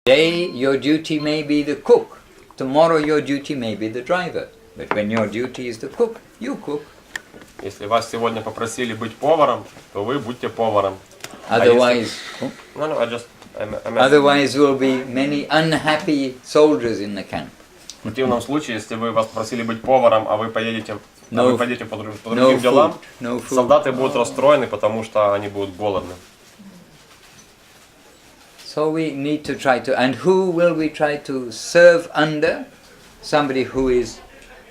Today your duty may be the cook. Tomorrow your duty may be the driver. But when your duty is the cook, you cook. Если вас сегодня попросили быть поваром, то вы будьте поваром. Otherwise, otherwise will be many unhappy soldiers in the camp. В противном случае, если вас попросили быть поваром, а вы поедете по другим делам, солдаты будут расстроены, потому что они будут голодны. So we need to try to, and who will we try to serve under? Somebody who is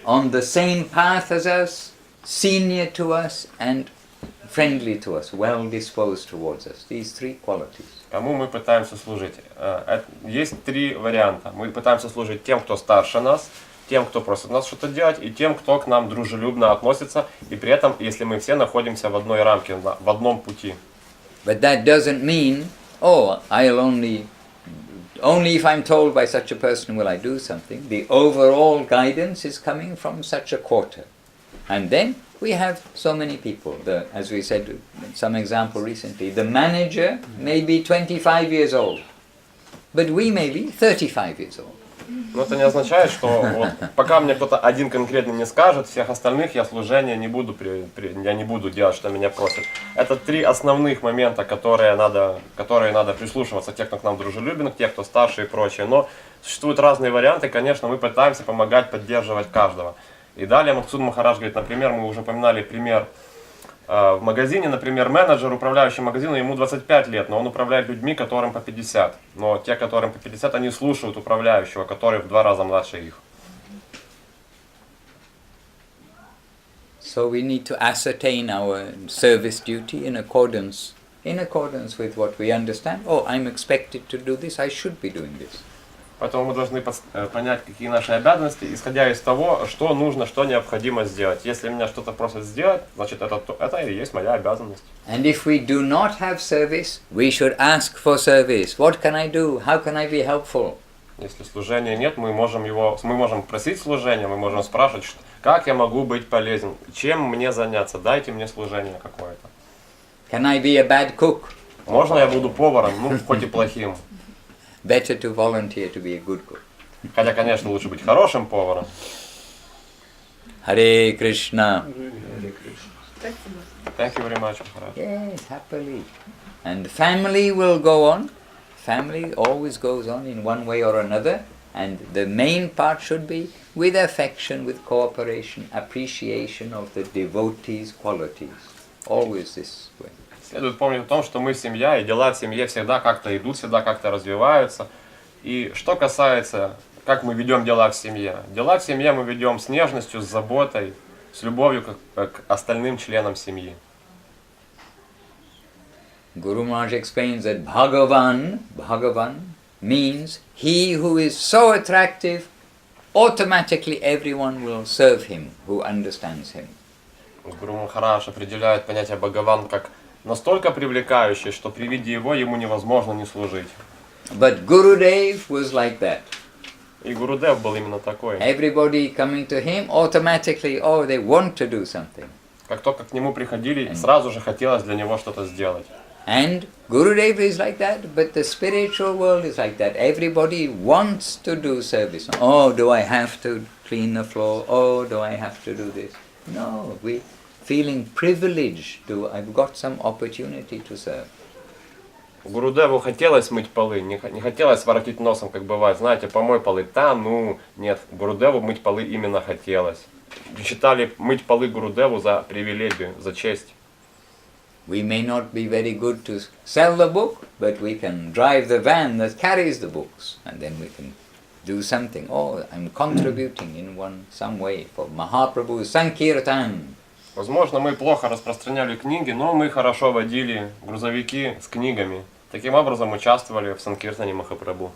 on the same path as us, senior to us, and friendly to us, well disposed towards us. These three qualities. Кому мы пытаемся служить? Есть три варианта. Мы пытаемся служить тем, кто старше нас, тем, кто просит нас что-то делать, и тем, кто к нам дружелюбно относится, и при этом, если мы все находимся в одной рамке, в одном пути. But that doesn't mean, oh, I'll only if I'm told by such a person will I do something. The overall guidance is coming from such a quarter. And then we have so many people. As we said, some example recently, the manager may be 25 years old, but we may be 35 years old. Но это не означает, что вот, пока мне кто-то один конкретно не скажет, всех остальных я служение не буду, я не буду делать, что меня просят. Это три основных момента, которые надо прислушиваться. Те, кто к нам дружелюбен, те, кто старше и прочее. Но существуют разные варианты, конечно, мы пытаемся помогать, поддерживать каждого. И далее Мадхусуданом Махарадж говорит, например, мы уже упоминали пример в магазине, например, менеджер, управляющий магазином, ему 25 лет, но он управляет людьми, которым по 50. Но те, которым по 50, они слушают управляющего, который в 2 раза младше их. So we need to ascertain our service duty in accordance with what we understand. Oh, I'm expected to do this, I should be doing this. Поэтому мы должны понять, какие наши обязанности, исходя из того, что нужно, что необходимо сделать. Если меня что-то просят сделать, значит это и есть моя обязанность. And if we do not have service, we should ask for service. What can I do? How can I be helpful? Если служения нет, мы можем просить служения, мы можем спрашивать, как я могу быть полезен, чем мне заняться, дайте мне служение какое-то. Can I be a bad cook? Можно я буду поваром, хоть и плохим. Better to volunteer to be a good cook. Хотя, конечно, лучше быть хорошим поваром. Hare Krishna. Thank you very much, Maharaj. Yes, happily. And family will go on. Family always goes on in one way or another. And the main part should be with affection, with cooperation, appreciation of the devotee's qualities. Always this way. Следует помнить о том, что мы семья, и дела в семье всегда как-то идут, всегда как-то развиваются. И что касается, как мы ведем дела в семье. Дела в семье мы ведем с нежностью, с заботой, с любовью к остальным членам семьи. Guru Maharaj explains that Bhagavan means he who is so attractive, automatically everyone will serve him who understands him. Гуру Махарадж определяет понятие Бхагаван как настолько привлекающий, что при виде его ему невозможно не служить. But Gurudev was like that. И Гурудев был именно такой. Everybody coming to him automatically, oh, they want to do something. Как только к нему приходили, сразу же хотелось для него что-то сделать. And Gurudev is like that, but the spiritual world is like that. Everybody wants to do service. Oh, do I have to clean the floor? Oh, do I have to do this? No, we feeling privileged to, I've got some opportunity to serve. Гурудеву хотелось мыть полы, не хотелось воротить носом, как бывает, знаете, помой полы там, нет, Гурудеву мыть полы именно хотелось. Считали мыть полы Гурудеву за привилегию, за честь. We may not be very good to sell the book, but we can drive the van that carries the books, and then we can do something. Oh, I'm contributing in some way for Mahaprabhu's Sankirtan. Возможно, мы плохо распространяли книги, но мы хорошо водили грузовики с книгами. Таким образом участвовали в Санкиртане Махапрабху.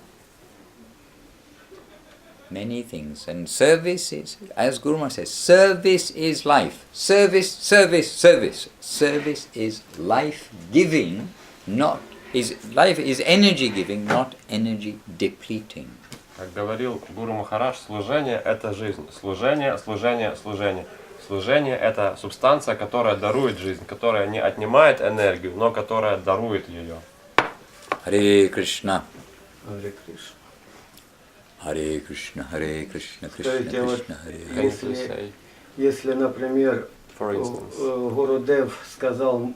Many things. And service is, as Guru Maharaj says, service is life. Service, service, service. Service is life-giving, life is energy-giving, not energy-depleting. Как говорил Гуру Махарадж, служение – это жизнь. Служение, служение, служение. Служение – это субстанция, которая дарует жизнь, которая не отнимает энергию, но которая дарует ее. Харе Кришна. Харе Кришна. Hare Krishna, Krishna Кстати, вот Krishna, Hare. если, например, For instance, Гурудев сказал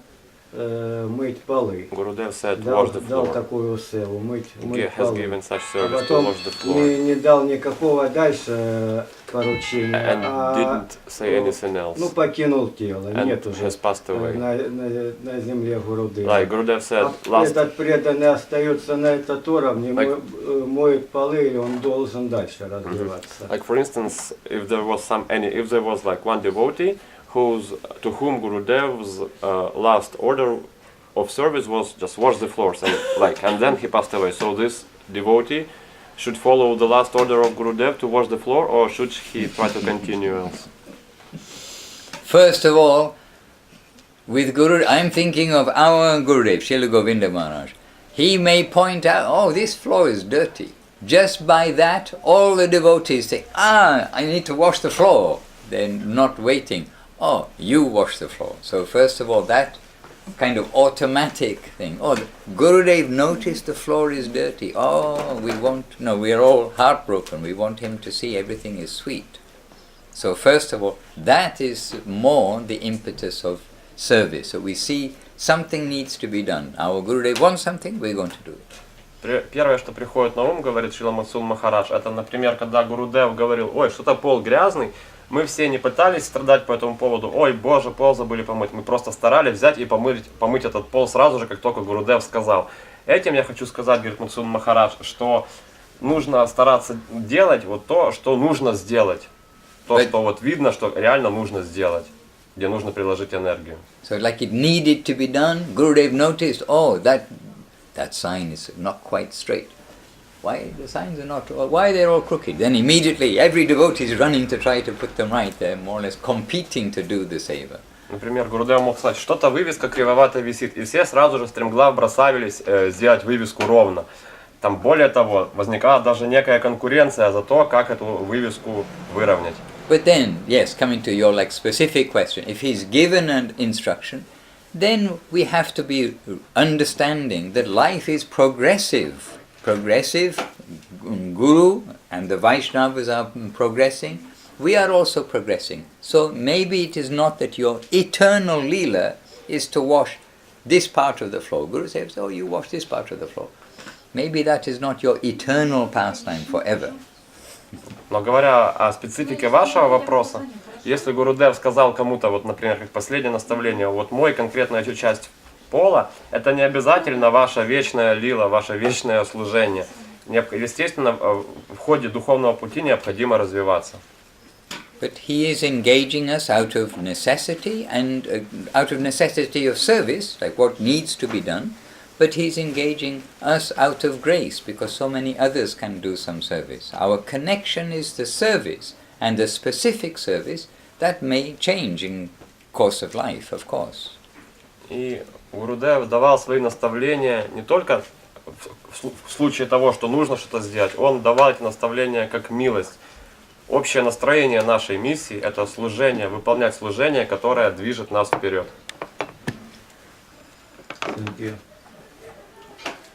мыть полы, Gurudев said, дал, wash the дал floor. такую севу, мыть Has полы, given such а service to потом wash the floor. не дал никакого дальше поручения, And didn't say anything else. ну, покинул тело, And нет уже has passed away. на земле Гурудева. Like Gurudev said, Этот преданный остается на этот уровне, моет полы, и он должен дальше развиваться. Like for instance, if there was like one devotee to whom Gurudev's last order of service was just wash the floors, and then he passed away. So this devotee should follow the last order of Gurudev to wash the floor, or should he try to continue else? First of all, with Guru, I'm thinking of our Gurudev, Srila Govinda Maharaj. He may point out, oh, this floor is dirty. Just by that, all the devotees say, I need to wash the floor. They're not waiting. Oh, you wash the floor. So first of all, that kind of automatic thing. Oh, Gurudev noticed the floor is dirty. Oh, we are all heartbroken. We want him to see everything is sweet. So first of all, that is more the impetus of service. So we see something needs to be done. Our Gurudev wants something, we're going to do it. Первое, что приходит на ум, говорит Шрила Махарадж, это, например, когда Гурудев говорил, ой, что-то пол грязный, мы все не пытались страдать по этому поводу, ой, боже, пол забыли помыть, мы просто старались взять и помыть этот пол сразу же, как только Гурудев сказал. Этим я хочу сказать, говорит Мадхусуданом Махарадж, что нужно стараться делать вот то, что нужно сделать. То, что вот видно, что реально нужно сделать, где нужно приложить энергию. So like it needed to be done, Gurudev noticed, oh, that sign is not quite straight. Why the signs are not, why they're all crooked? Then immediately every devotee is running to try to put them right. They're more or less competing to do the seva. Например, Гурудев мог сказать, что-то вывеска кривовато висит, и все сразу же стремглав бросались сделать вывеску ровно. Там более того, возникала даже некая конкуренция за то, как эту вывеску выровнять. But then, yes, coming to your specific question, if he's given an instruction, then we have to be understanding that life is progressive. Progressive, Guru and the Vaishnavas are progressing, we are also progressing. So maybe it is not that your eternal Leela is to wash this part of the floor. Guru says, oh, you wash this part of the floor. Maybe that is not your eternal pastime forever. Но говоря о специфике вашего вопроса, если Гурудев сказал кому-то, вот, например, как последнее наставление, вот мой конкретная часть пола, это не обязательно ваша вечная лила, ваше вечное служение. Естественно, в ходе духовного пути необходимо развиваться. But he is engaging us out of necessity and out of necessity of service, like what needs to be done, but he's engaging us out of grace because so many others can do some service. Our connection is the service, and the specific service that may change in course of life, of course. И Гурудев давал свои наставления не только в случае того, что нужно что-то сделать, он давал эти наставления как милость. Общее настроение нашей миссии – это служение, выполнять служение, которое движет нас вперед.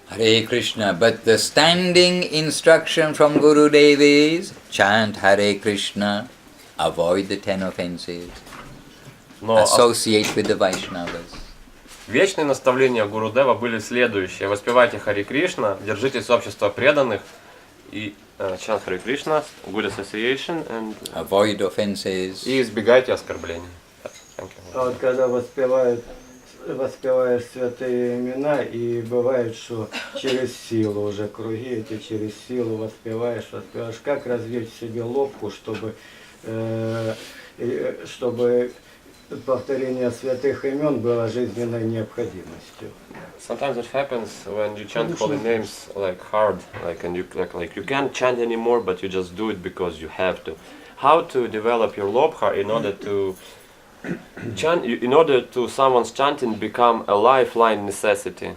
Hare Krishna, but the standing instruction from Gurudev is chant Hare Krishna, avoid the 10 offenses, associate with the Vaishnavas. Вечные наставления Гурудева были следующие. Воспевайте Харе Кришна, держитесь общества преданных и chant Харе Кришна, good association, and avoid offenses. И избегайте оскорблений. А вот когда воспеваешь святые имена, и бывает, что через силу уже круги эти, через силу воспеваешь, как развить в себе лобку, чтобы повторение святых имен было жизненной необходимостью. Sometimes it happens when you chant holy names like hard, and you can't chant anymore, but you just do it because you have to. How to develop your lobha in order to chant, in order to someone's chanting become a lifeline necessity?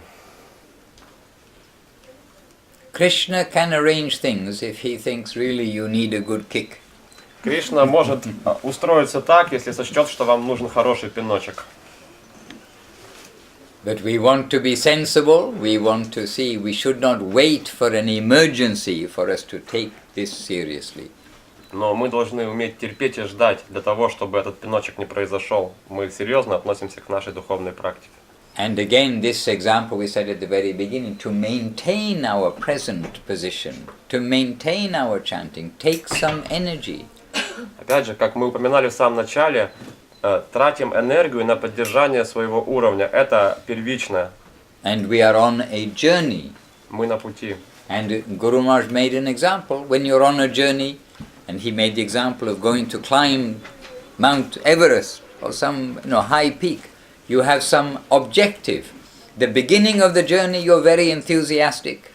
Krishna can arrange things if he thinks really you need a good kick. Кришна может устроиться так, если сочтет, что вам нужен хороший пиночек. But we want to be sensible, we want to see, we should not wait for an emergency for us to take this seriously. Но мы должны уметь терпеть и ждать для того, чтобы этот пиночек не произошел. Мы серьезно относимся к нашей духовной практике. And again, this example we said at the very beginning, to maintain our present position, to maintain our chanting, takes some energy. Опять же, как мы упоминали в самом начале, тратим энергию на поддержание своего уровня. Это первично. And we are on a journey. Мы на пути. And Guru Maharaj made an example. When you're on a journey, and he made the example of going to climb Mount Everest or some high peak, you have some objective. The beginning of the journey, you're very enthusiastic.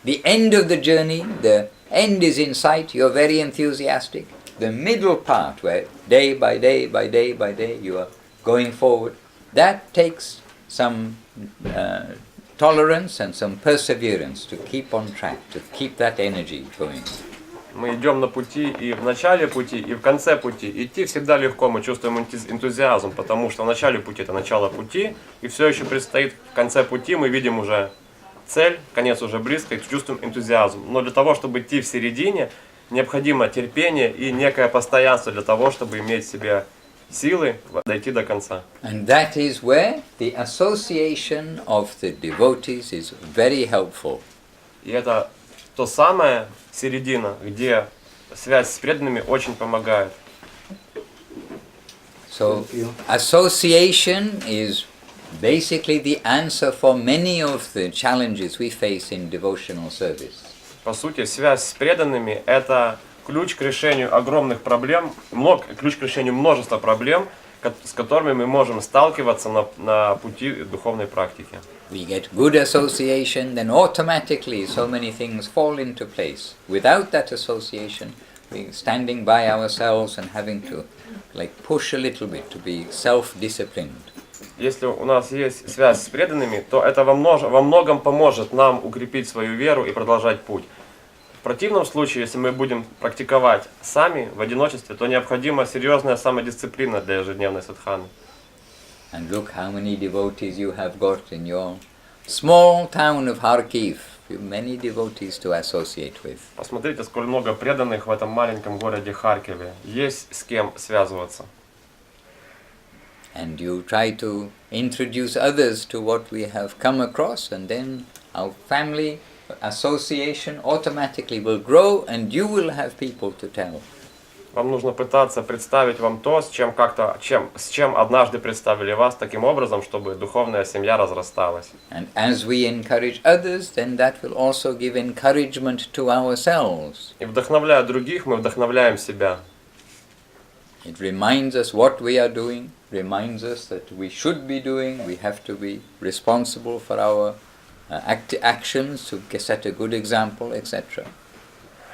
The end of the journey, the end is in sight, you're very enthusiastic. The middle part, where day by day, by day by day, you are going forward, that takes some tolerance and some perseverance to keep on track, to keep that energy going. Мы идем на пути, и в начале пути, и в конце пути. Идти всегда легко, мы чувствуем энтузиазм, потому что в начале пути это начало пути, и все еще предстоит в конце пути, мы видим уже цель, конец уже близко, и чувствуем энтузиазм. Но для того, чтобы идти в середине, необходимо терпение и некое постоянство для того, чтобы иметь в себе силы дойти до конца. And that is where the association of the devotees is very helpful. И это то самое середина, где связь с преданными очень помогает. So association is basically the answer for many of the challenges we face in devotional service. По сути, связь с преданными – это ключ к решению огромных проблем, ключ к решению множества проблем, с которыми мы можем сталкиваться на пути духовной практики. We get good association, then automatically so many things fall into place. Without that association, we're standing by ourselves and having to push a little bit to be self-disciplined. Если у нас есть связь с преданными, то это во многом поможет нам укрепить свою веру и продолжать путь. В противном случае, если мы будем практиковать сами в одиночестве, то необходима серьезная самодисциплина для ежедневной садханы. And look how many devotees you have got in your small town of Harkiv. You have many devotees to associate with. Посмотрите, сколь много преданных в этом маленьком городе Харькове. Есть с кем связываться. And you try to introduce others to what we have come across, and then our family association automatically will grow, and you will have people to tell. Вам нужно пытаться представить вам то, с чем однажды представили вас, таким образом, чтобы духовная семья разрасталась. And as we encourage others, then that will also give encouragement to ourselves. И вдохновляя других, мы вдохновляем себя. It reminds us what we are doing, reminds us that we should be doing, we have to be responsible for our actions to set a good example, etc.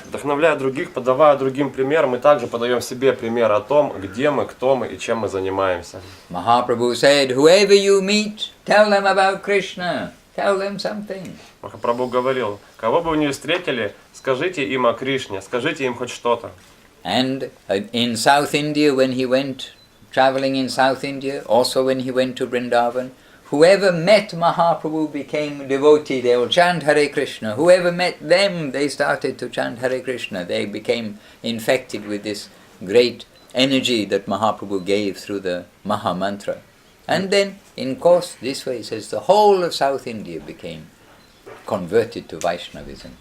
Вдохновляя других, подавая другим пример, мы также подаем себе пример о том, где мы, кто мы и чем мы занимаемся. Mahaprabhu said, whoever you meet, tell them about Krishna, tell them something. Махапрабху говорил, кого бы вы ни встретили, скажите им о Кришне, скажите им хоть что-то. And in South India, when he went traveling in South India, also when he went to Vrindavan, whoever met Mahaprabhu became a devotee. They will chant Hare Krishna. Whoever met them, they started to chant Hare Krishna. They became infected with this great energy that Mahaprabhu gave through the Maha Mantra. And then, in course, this way, he says, the whole of South India became converted to Vaishnavism.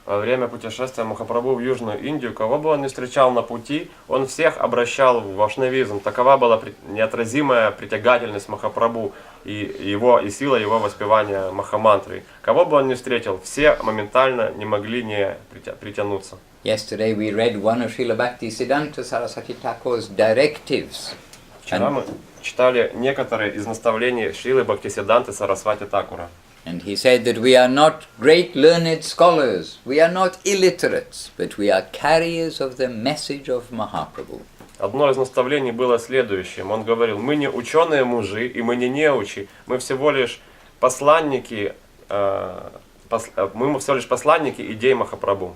Во время путешествия Махапрабху в Южную Индию, кого бы он ни встречал на пути, он всех обращал в вайшнавизм. Такова была неотразимая притягательность Махапрабху и сила его воспевания Махамантры. Кого бы он ни встретил, все моментально не могли не притянуться. Yesterday we read one of Srila Bhaktisiddhanta Saraswati Thakur's directives. Вчера мы читали некоторые из наставлений Шрилы Бхактисиддханты Сарасвати Такура. And he said that we are not great learned scholars, we are not illiterates, but we are carriers of the message of Mahaprabhu. Одно из наставлений было следующим. Он говорил, мы не ученые мужи и мы не неучи, мы всего лишь посланники идей Махапрабху.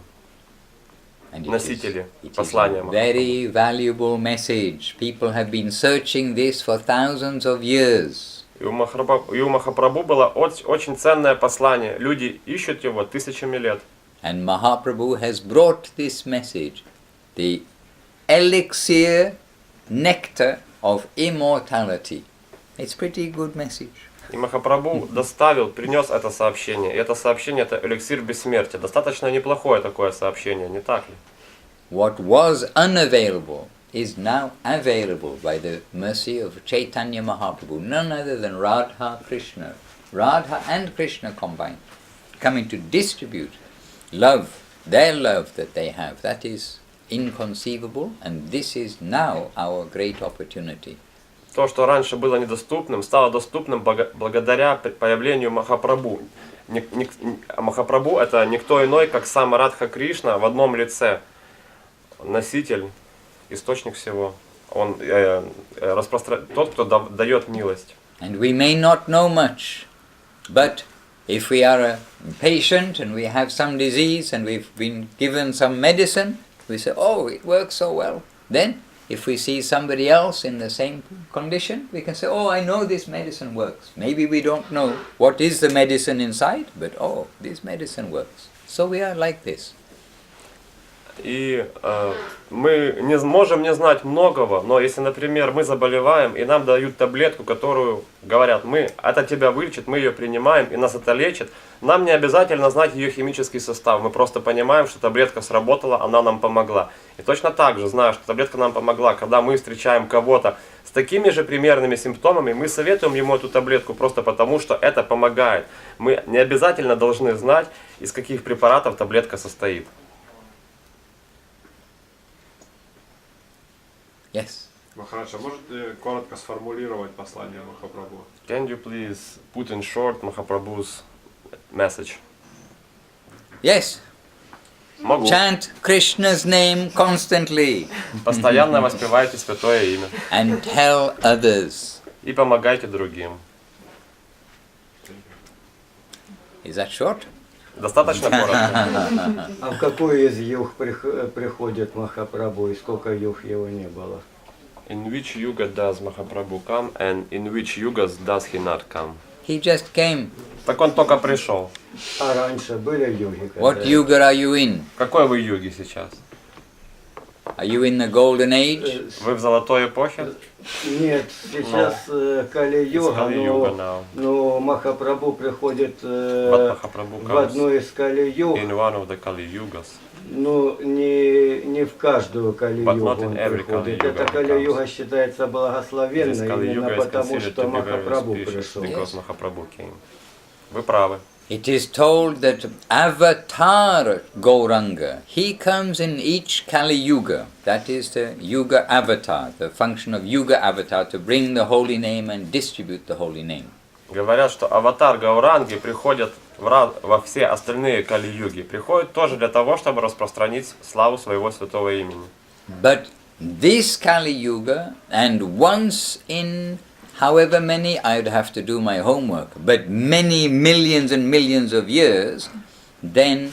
Носители послания Махапрабху. Very valuable message. People have been searching this for thousands of years. И у Махапрабху было очень ценное послание. Люди ищут его тысячами лет. And Mahaprabhu has brought this message, the elixir nectar of immortality. It's pretty good message. И Махапрабху принес это сообщение. И это сообщение — это эликсир бессмертия. Достаточно неплохое такое сообщение, не так ли? What was unavailable is now available by the mercy of Chaitanya Mahaprabhu, none other than Radha Krishna. Radha and Krishna combined, coming to distribute love, their love that they have. That is inconceivable, and this is now our great opportunity. То, что раньше было недоступным, стало доступным благодаря появлению Махапрабху. Махапрабху — это никто иной, как сам Радха Кришна в одном лице. Носитель, источник всего. Он тот, кто дает милость. And we may not know much, but if we are a patient and we have some disease and we've been given some medicine, we say, oh, it works so well. Then, if we see somebody else in the same condition, we can say, oh, I know this medicine works. Maybe we don't know what is the medicine inside, but oh, this medicine works. So we are like this. И мы не можем не знать многого, но если, например, мы заболеваем, и нам дают таблетку, которую говорят, это тебя вылечит, мы ее принимаем, и нас это лечит, нам не обязательно знать ее химический состав, мы просто понимаем, что таблетка сработала, она нам помогла. И точно так же, зная, что таблетка нам помогла, когда мы встречаем кого-то с такими же примерными симптомами, мы советуем ему эту таблетку просто потому, что это помогает. Мы не обязательно должны знать, из каких препаратов таблетка состоит. Yes. Махарадж, можете коротко сформулировать послание Махапрабху? Can you please put in short Mahaprabhu's message? Yes. Могу. Chant Krishna's name constantly. Постоянно воспевайте святое имя. And tell others. И помогайте другим. Is that short? Достаточно коротко. А в какой из юг приходит Махапрабху и сколько юг его не было? In which yuga does Mahaprabhu come and in which yugas does he not come? He just came. Так он только пришел. А раньше были юги? What yuga are you in? В какой вы юге сейчас? Are you in the golden age? Вы в золотой эпохе? Нет, сейчас Кали-юга, но Махапрабху приходит в одну из Кали-юг. In one of the Kali Yugas. Ну, не в каждую Кали-югу он приходит. Эта Кали-юга считается благословенной именно потому, что Махапрабху пришел. Вы правы. It is told that Avatar Gauranga, he comes in each Kali Yuga. That is the Yuga Avatar, the function of Yuga Avatar to bring the holy name and distribute the holy name. Говорят, что аватар Гауранги приходит во все остальные Кали-юги. Приходит тоже для того, чтобы распространить славу своего святого имени. But this Kali Yuga, and once in however many, I'd have to do my homework, but many millions and millions of years, then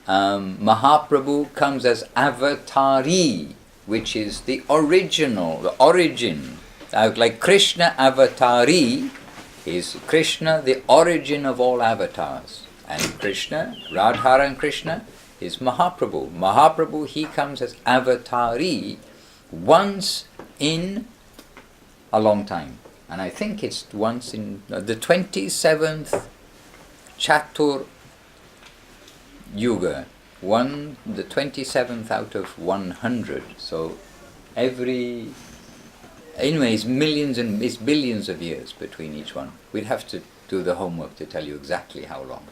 Mahaprabhu comes as Avatari, which is the original, the origin. Like Krishna Avatari is Krishna, the origin of all avatars. And Krishna, Radha and Krishna, is Mahaprabhu. Mahaprabhu, he comes as Avatari once in a long time. And I think it's once in the 27th Chatur Yuga, the 27th out of 100. So anyway, it's billions of years between each one. We'd have to do the homework to tell you exactly how long.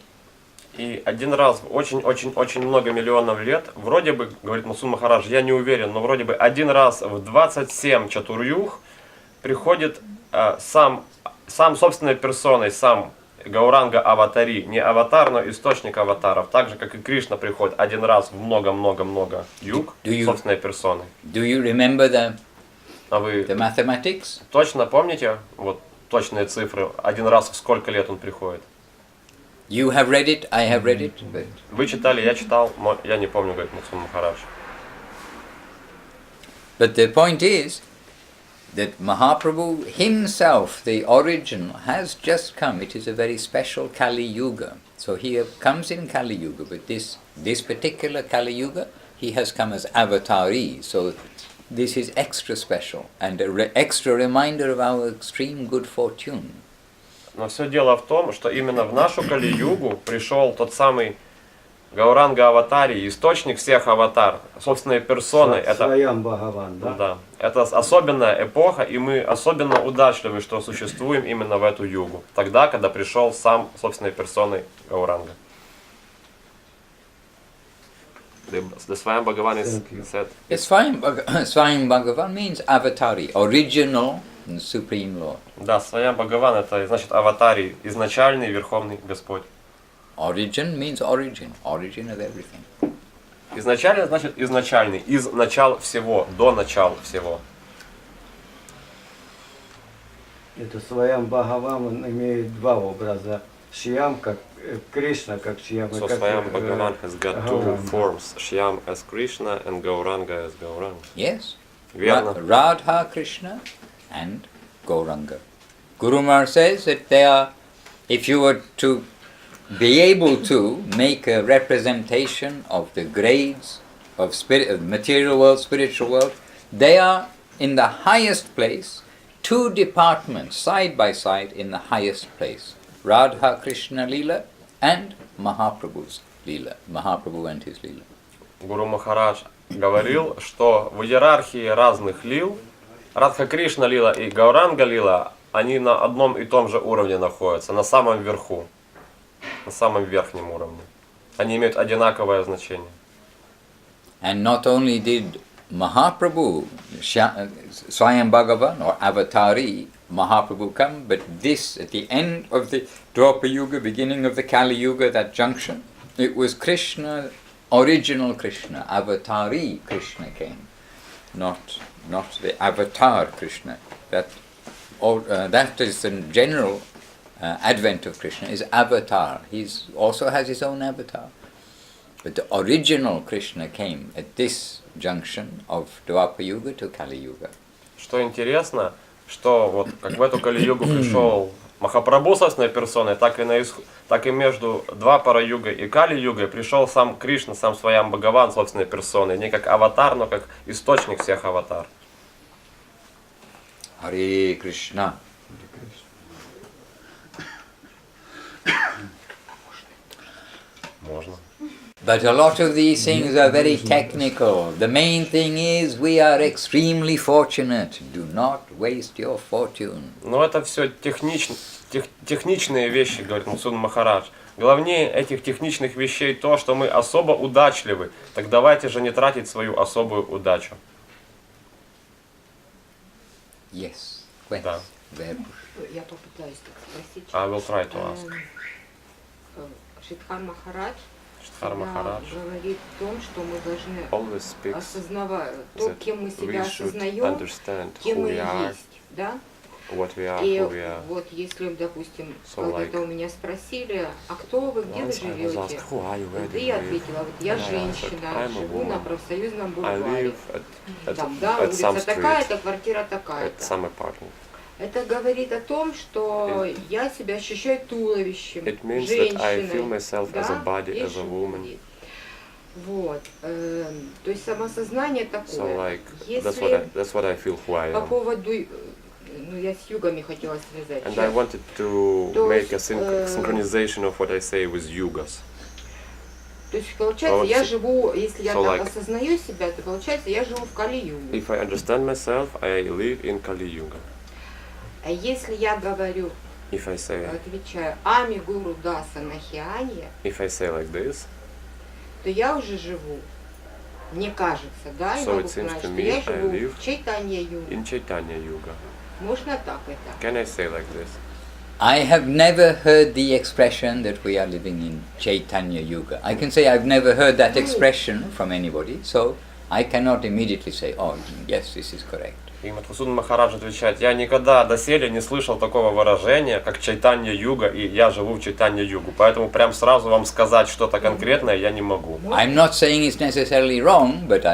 И один раз, очень много миллионов лет, вроде бы, говорит Мусун Махарадж, я не уверен, но вроде бы один раз в 27 Чатур-юг приходит сам собственной персоной, сам Гауранга Аватари, не аватар, но источник аватаров, так же, как и Кришна приходит один раз в много юг собственной персоной. Do you remember the вы mathematics? Точно помните, вот точные цифры, один раз в сколько лет он приходит? You have read it, I have read it. But Вы читали, я читал, но я не помню, говорит Мусун Махарадж. the point is, that Mahaprabhu himself, the original, has just come. It is a very special Kali Yuga. So he comes in Kali Yuga, but this particular Kali Yuga, he has come as avatari. So this is extra special and an extra reminder of our extreme good fortune. Но все дело в том, что именно в нашу Кали-югу пришел тот самый Гауранга Аватари, источник всех аватар, собственной персоной. Это, Бхагаван, да? Да, это особенная эпоха, и мы особенно удачливы, что существуем именно в эту югу. Тогда, когда пришел сам собственной персоной Гауранга. The Swayam Bhagavan is said. Yes, Swayam Bhagavan means avatari, original and supreme Lord. Да, Swayam Bhagavan это значит аватари, изначальный Верховный Господь. Origin means origin of everything. Изначально значит изначальный, из начала всего, до начала всего. Это Сваям Бхагаван, он имеет два образа. Шьям как Кришна, как Шьям. So Swayam Bhagavan has got two forms, Shyam as Krishna and Gauranga as Gauranga. Yes. Верно. Radha Krishna and Gauranga. Guru Maharaj says that they are, if you were to be able to make a representation of the grades of spirit, of material world, spiritual world, they are in the highest place, two departments side by side in the highest place. Radha Krishna Leela and Mahaprabhu's Leela. Mahaprabhu and his Leela. Гуру Махарадж говорил, что в иерархии разных лил, Радха Кришна Лила и Гауранга Лила, они на одном и том же уровне находятся, на самом верху, на самом верхнем уровне. Они имеют одинаковое значение. And not only did Mahaprabhu, Swayam Bhagavan or Avatari, Mahaprabhu come, but this, at the end of the Dwapara Yuga, beginning of the Kali Yuga, that junction, it was Krishna, original Krishna, Avatari Krishna came, not the Avatar Krishna. That is the general advent of Krishna, is Avatar. He also has his own avatar. But the original Krishna came at this junction of Dwapara Yuga to Kali Yuga. Что интересно, что вот как в эту Кали-югу пришел Махапрабху собственной персоной, так и между Двапара-югой и Кали-югой пришел сам Кришна, сам Сваям Бхагаван собственной персоной, не как аватар, но как источник всех аватар. Харе Кришна. Можно. But a lot of these things are very technical. The main thing is we are extremely fortunate. Do not waste your fortune. Но это все техничные вещи, говорит Мадхусуданом Махарадж. Главнее этих техничных вещей то, что мы особо удачливы. Так давайте же не тратить свою особую удачу. Yes. Да. Я попытаюсь так спросить. I will try to ask. Шридхар Махарадж Махарадж говорит о том, что мы должны осознавать то, кем мы себя осознаем, кем мы есть, да? И вот если, допустим, когда-то у меня спросили, а кто вы, где вы живете? И я ответила, вот я женщина, живу на профсоюзном бульваре. Там, да, улица такая-то, квартира такая-то. Это говорит о том, что я себя ощущаю туловищем, женщиной, да? Вот. То есть самосознание такое. Если по поводу, ну я с югами хотела связать. And I wanted to make a synchronization of what I say with yugas. То есть получается, я живу, если я так осознаю себя, то получается, я живу в Кали-юге. If I understand myself, I live in Kali-yuga. А если я говорю, отвечаю, Ами Гуру Даса Нахианья, if I say like this, то я уже живу, мне кажется, да, я могу сказать, что я живу в Чайтанья-юга. Можно так это? Can I say like this? I have never heard the expression that we are living in Chaitanya Yuga. I can say I've never heard that expression from anybody, so I cannot immediately say, oh, yes, this is correct. И Мадхусуданом Махарадж отвечает, я никогда доселе не слышал такого выражения, как Чайтанья-юга, и я живу в Чайтанья-югу. Поэтому прям сразу вам сказать что-то конкретное я не могу. I'm not saying it's necessarily wrong, but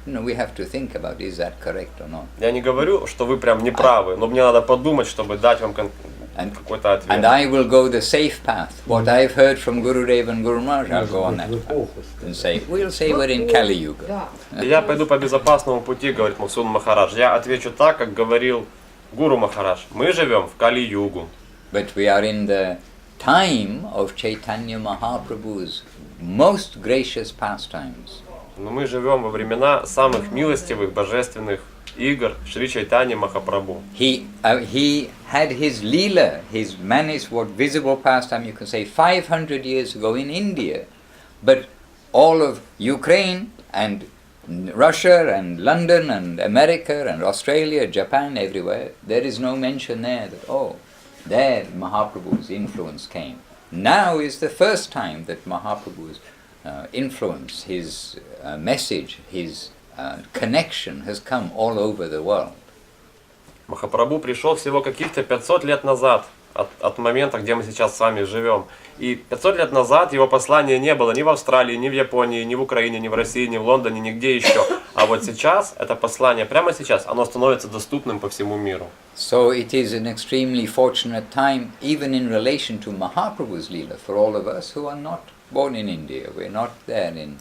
we have to think about, is that correct or not. Я не говорю, что вы прям не правы, но мне надо подумать, чтобы дать вам какой-то ответ. And I will go the safe path. What I've heard from Gurudev and Guru Maharaj, I'll go on that path and say, we'll say we're in Kali Yuga. Я пойду по безопасному пути, говорит Махасуданом Махарадж. Я отвечу так, как говорил Гуру Махарадж. Мы живем в Кали-югу. But we are in the time of Chaitanya Mahaprabhu's most gracious pastimes. Но мы живем во времена самых милостивых божественных игр Шри Чайтаньи Махапрабху. He had his Leela, his manis, what visible pastime you can say 500 years ago in India. But all of Ukraine and Russia and London and America and Australia, Japan, everywhere, there is no mention there that, there Mahaprabhu's influence came. Now is the first time that Mahaprabhu's influence, his message, his connection has come all over the world. Махапрабху пришел всего каких-то 500 лет назад от момента, где мы сейчас с вами живем. И 500 лет назад его послания не было ни в Австралии, ни в Японии, ни в Украине, ни в России, ни в Лондоне, нигде еще. А вот сейчас, это послание, прямо сейчас, оно становится доступным по всему миру. So it is an extremely fortunate time, even in relation to Mahaprabhu's Leela, for all of us who are not born in India. We're not there in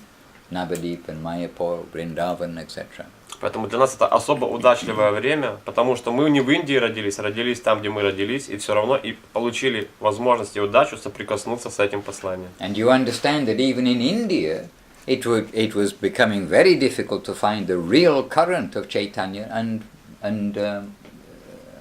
Navadip and Mayapur, Vrindavan, etc. Поэтому для нас это особо удачливое время, потому что мы не в Индии родились там, где мы родились, и все равно и получили возможность и удачу соприкоснуться с этим посланием. And you understand that even in India, it was becoming very difficult to find the real current of Chaitanya and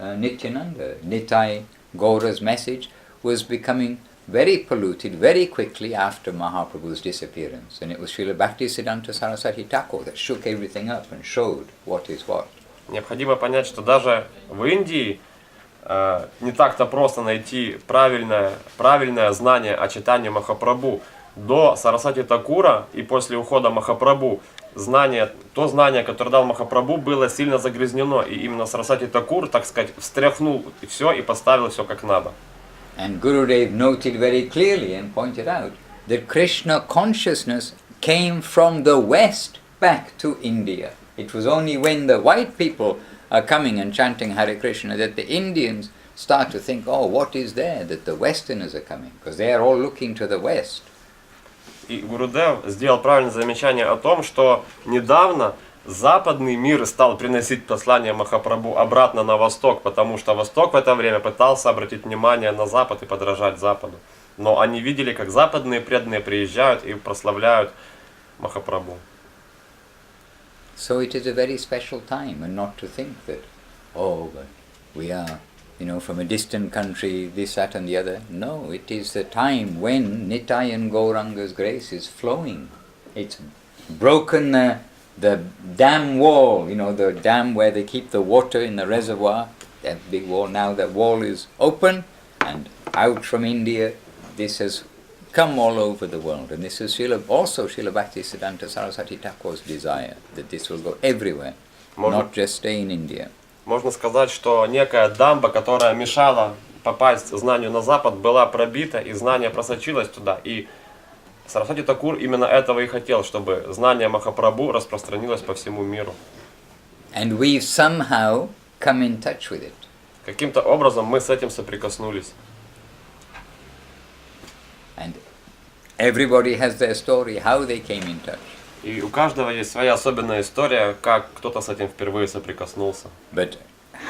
Nityananda. Nitai Gaura's message was becoming very polluted very quickly after Mahaprabhu's disappearance. And it was Srila Bhaktisiddhanta Saraswati Thakur that shook everything up and showed what is what. Необходимо понять, что даже в Индии не так-то просто найти правильное знание о читании Махапрабху. До Сарасвати Такура и после ухода Махапрабху то знание, которое дал Махапрабху, было сильно загрязнено. И именно Сарасвати Такур, так сказать, встряхнул все и поставил все как надо. And Gurudev noted very clearly and pointed out that Krishna consciousness came from the West back to India. It was only when the white people are coming and chanting Hare Krishna that the Indians start to think, what is there that the Westerners are coming? Because they are all looking to the West. И Гурудев сделал правильное замечание о том, что недавно западный мир стал приносить послание Махапрабху обратно на Восток, потому что Восток в это время пытался обратить внимание на Запад и подражать Западу. Но они видели, как западные преданные приезжают и прославляют Махапрабху. So it is a very special time, and not to think that, but we are, from a distant country, this, that and the other. No, it is the time when Nitai and Gauranga's grace is flowing. It's broken the dam wall, the dam where they keep the water in the reservoir, that big wall. Now that wall is open, and out from India, this has come all over the world. And this is also Srila Bhaktisiddhanta Saraswati Thakur's desire, that this will go everywhere, not just stay in India. Можно сказать, что некая дамба, которая мешала попасть знанию на Запад, была пробита, и знание просочилось туда. И Сарасвати Такур именно этого и хотел, чтобы знание Махапрабху распространилось по всему миру. And we've somehow come in touch with it. Каким-то образом мы с этим соприкоснулись. And everybody has their story, how they came in touch. И у каждого есть своя особенная история, как кто-то с этим впервые соприкоснулся. But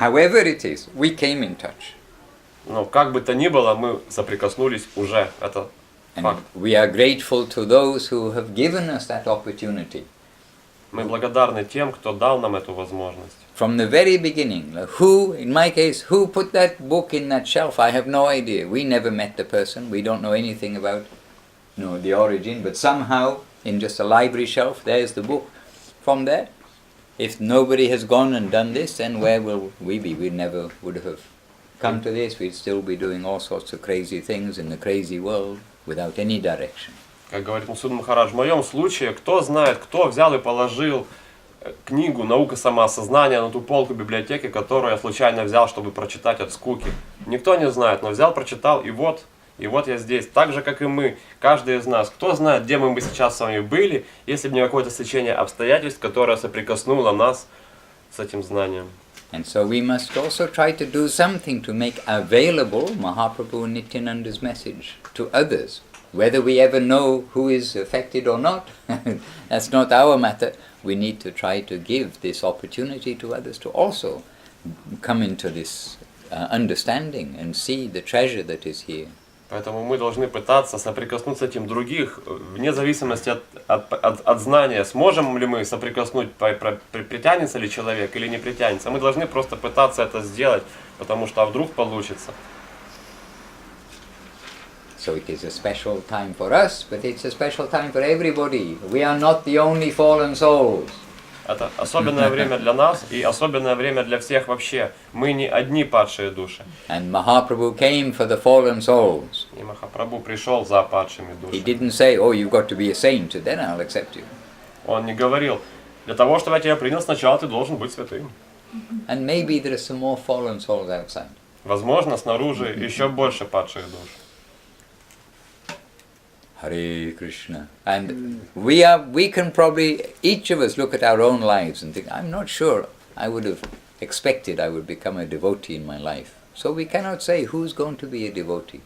however it is, we came in touch. Но как бы то ни было, мы соприкоснулись уже. Это факт. We are grateful to those who have given us that opportunity. Мы благодарны тем, кто дал нам эту возможность. From the very beginning, in my case, who put that book in that shelf, I have no idea. We never met the person. We don't know anything about the origin, but somehow in just a library shelf, there's the book. From there, if nobody has gone and done this, then where will we be? We never would have come to this. We'd still be doing all sorts of crazy things in the crazy world without any direction. Как говорит Махасуданом Махарадж, в моем случае, кто знает, кто взял и положил книгу «Наука самоосознания» на ту полку библиотеки, которую я случайно взял, чтобы прочитать от скуки. Никто не знает, но взял, прочитал, и вот И вот я здесь, так же, как и мы, каждый из нас. Кто знает, где мы бы сейчас с вами были, если бы не какое-то стечение обстоятельств, которое соприкоснуло нас с этим знанием. And so we must also try to do something to make available Mahaprabhu Nityananda's message to others. Whether we ever know who is affected or not, that's not our matter. We need to try to give this opportunity to others to also come into this understanding and see the treasure that is here. Поэтому мы должны пытаться соприкоснуться с этим других, вне зависимости от знания, сможем ли мы соприкоснуть, притянется ли человек или не притянется. Мы должны просто пытаться это сделать, потому что вдруг получится. So it is a special time for us, but it's a special time for everybody. We are not the only fallen souls. Это особенное время для нас и особенное время для всех вообще. Мы не одни падшие души. And Mahaprabhu came for the fallen souls. И Махапрабху пришел за падшими He душами. didn't say, oh, you've got to be a saint, then I'll accept you. Он не говорил, для того, чтобы я тебя принял, сначала ты должен быть святым. And maybe there are some more fallen souls outside. Возможно, снаружи еще больше падших душ. Hare Krishna. And we can probably, each of us look at our own lives and think, I'm not sure I would have expected I would become a devotee in my life. So we cannot say who's going to be a devotee.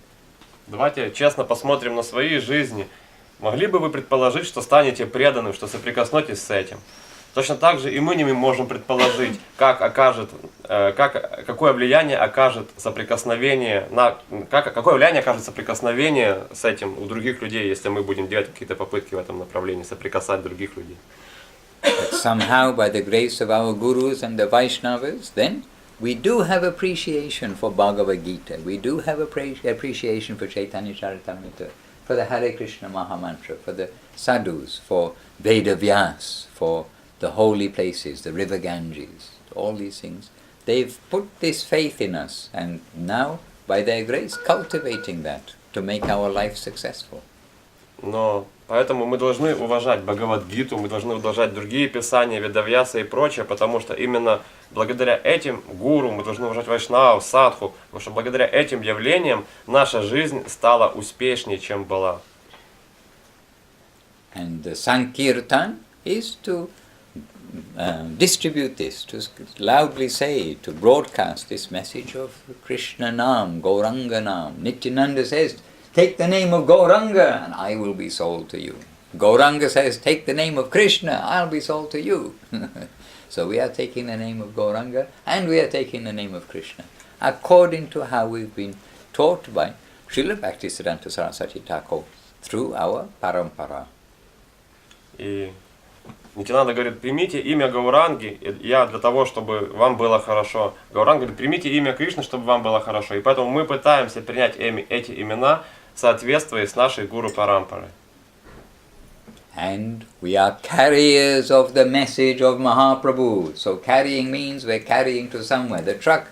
Давайте честно посмотрим на свои жизни. Могли бы вы предположить, что станете преданным, что соприкоснетесь с этим? Точно так же и мы не можем предположить, какое влияние окажет соприкосновение с этим у других людей, если мы будем делать какие-то попытки в этом направлении, соприкасать других людей. But somehow by the grace of our gurus and the Vaishnavas, then we do have appreciation for Bhagavad Gita. We do have appreciation for Chaitanya Charitamrita, for the Hare Krishna Mahamantra, for the sadhus, for Veda Vyas, for the holy places, the river Ganges, all these things. They've put this faith in us, and now, by their grace, cultivating that to make our life successful. Но поэтому мы должны уважать Бхагавад-гиту, мы должны уважать другие писания, Ведавьяса и прочее, потому что именно благодаря этим гуру, мы должны уважать Вайшнавов, садху, потому что благодаря этим явлениям наша жизнь стала успешнее, чем была. And the Sankirtan is to distribute this, to loudly say, to broadcast this message of Krishna Nam, Gauranga Nam. Nityananda says, take the name of Gauranga and I will be sold to you. Gauranga says, take the name of Krishna, I'll be sold to you. So we are taking the name of Gauranga and we are taking the name of Krishna, according to how we've been taught by Srila Bhaktisiddhanta Saraswati Thakur through our parampara. И Нитянанда говорит, примите имя Гауранги, я для того, чтобы вам было хорошо. Гауранга говорит, примите имя Кришны, чтобы вам было хорошо. И поэтому мы пытаемся принять эти имена в соответствии с нашей гуру парампарой. And we are carriers of the message of Mahaprabhu. So carrying means we're carrying to somewhere. The truck,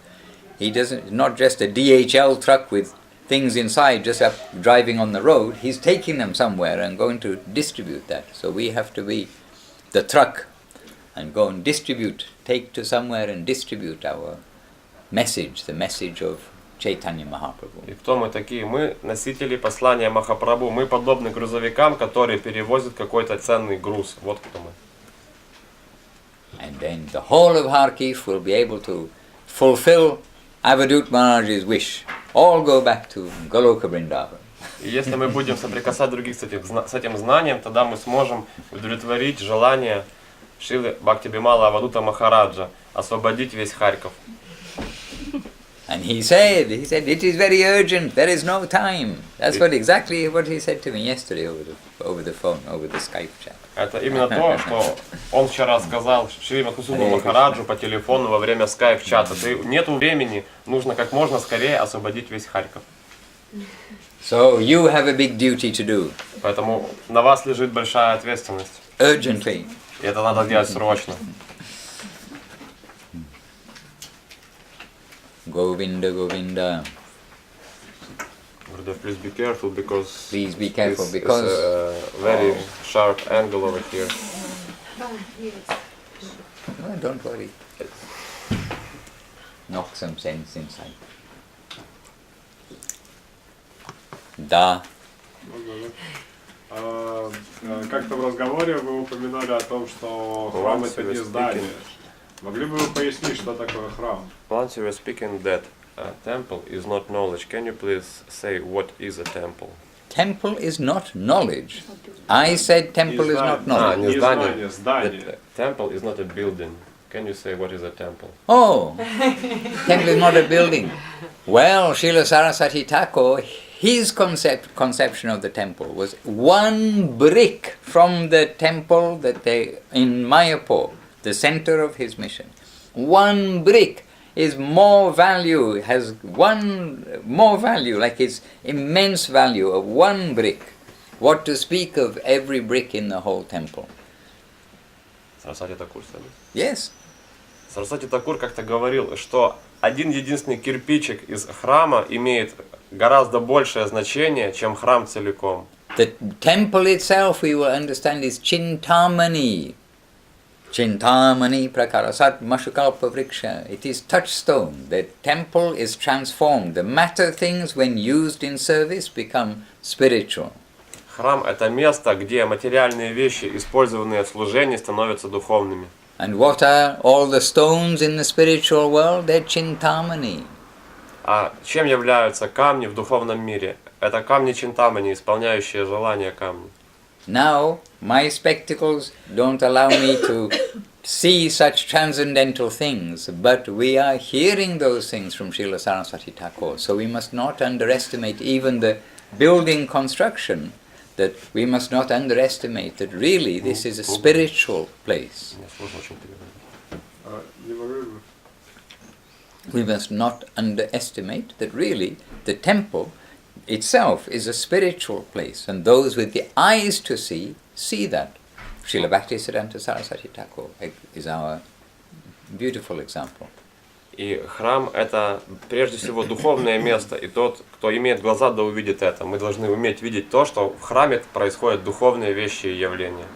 not just a DHL truck with things inside just up driving on the road. He's taking them somewhere and going to distribute that. So we have to be the truck and go and take to somewhere and distribute our message, the message of Chaitanya Mahaprabhu. И кто мы такие? Мы носители послания Махапрабху. Мы подобны грузовикам, которые перевозят какой-то ценный груз. Вот кто мы. And then the whole of Harkif will be able to fulfill Avadut Maharaj's wish. All go back to Goloka Vrindavan. И если мы будем соприкасать других с этим знанием, тогда мы сможем удовлетворить желание Шрилы Бхактибимала Авадута Махараджа освободить весь Харьков. And he said, it is very urgent, there is no time. That's exactly what he said to me yesterday over the phone, over the Skype chat. Это именно то, что он вчера сказал Шри Мадхусудану Махараджу по телефону во время скайп-чата. Нету времени, нужно как можно скорее освободить весь Харьков. So you have a big duty to do. Поэтому на вас лежит большая ответственность. Urgently. И это надо делать срочно. Govinda, Govinda. Gurudev, please be careful because it's a very sharp angle over here. No, don't worry. Knock some sense inside. Да. Как-то в разговоре вы упоминали о том, что храм это не здание. Могли бы вы пояснить, что такое храм? Once you were speaking that a temple is not knowledge, can you please say what is a temple? Temple is not knowledge. I said temple is not knowledge. Не здание, здание. Temple is not a building. Can you say what is a temple? Oh, temple is not a building. Well, Srila Saraswati Thakur, his conception of the temple was one brick from the temple that they in Mayapur, the center of his mission. One brick is more value, has one more value, like it's immense value of one brick. What to speak of every brick in the whole temple? Сарасвати Такур, Yes. Сарасвати Такур как-то говорил, что один единственный кирпичик из храма имеет гораздо большее значение, чем храм целиком. The temple itself, we will understand, is Chintamani. Chintamani prakarasat mashukalpa vriksha. It is touchstone. The temple is transformed. The matter things, when used in service, become spiritual. Храм – это место, где материальные вещи, использованные в служении, становятся духовными. And what are all the stones in the spiritual world? They're Chintamani. А чем являются камни в духовном мире? Это камни Чинтамани, исполняющие желания камни. Now, my spectacles don't allow me to see such transcendental things, but we are hearing those things from Srila Saraswati Thakur. So we must not underestimate even the building construction, that we must not underestimate that really this is a spiritual place. We must not underestimate that really the temple itself is a spiritual place, and those with the eyes to see that. Srila Bhaktisiddhanta Saraswati Thakur is our beautiful example. И храм – это прежде всего духовное место, и тот, кто имеет глаза, да увидит это. Мы должны уметь видеть то, что в храме происходят духовные вещи и явления.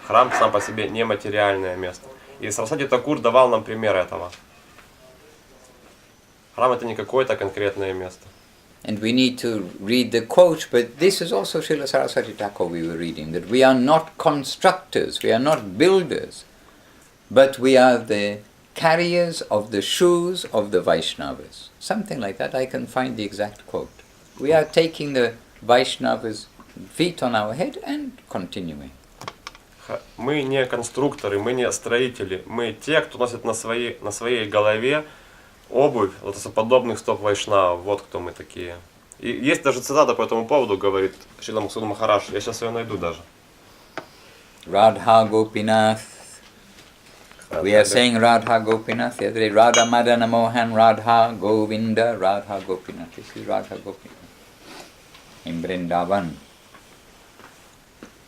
Храм сам по себе не материальное место. И Сарасвати Такур давал нам пример этого. Храм – это не какое-то конкретное место. And we need to read the quote, but this is also Srila Saraswati Thakur we were reading, that we are not constructors, we are not builders, but we are the carriers of the shoes of the Vaishnavas. Something like that, I can find the exact quote. We are taking the Vaishnavas' feet on our head and continuing. Мы не конструкторы, мы не строители, мы те, кто носит на своей голове обувь лотосоподобных стоп Вайшнавов. Вот кто мы такие. И есть даже цитата по этому поводу, говорит Шрила Махараджем Махарадж. Я сейчас ее найду даже. Radha Gopinath. We are saying Radha Gopinath. The other day, Radha Madana Mohan, Radha Govinda, Radha Gopinath. This is Radha Gopinath. In Vrindavan.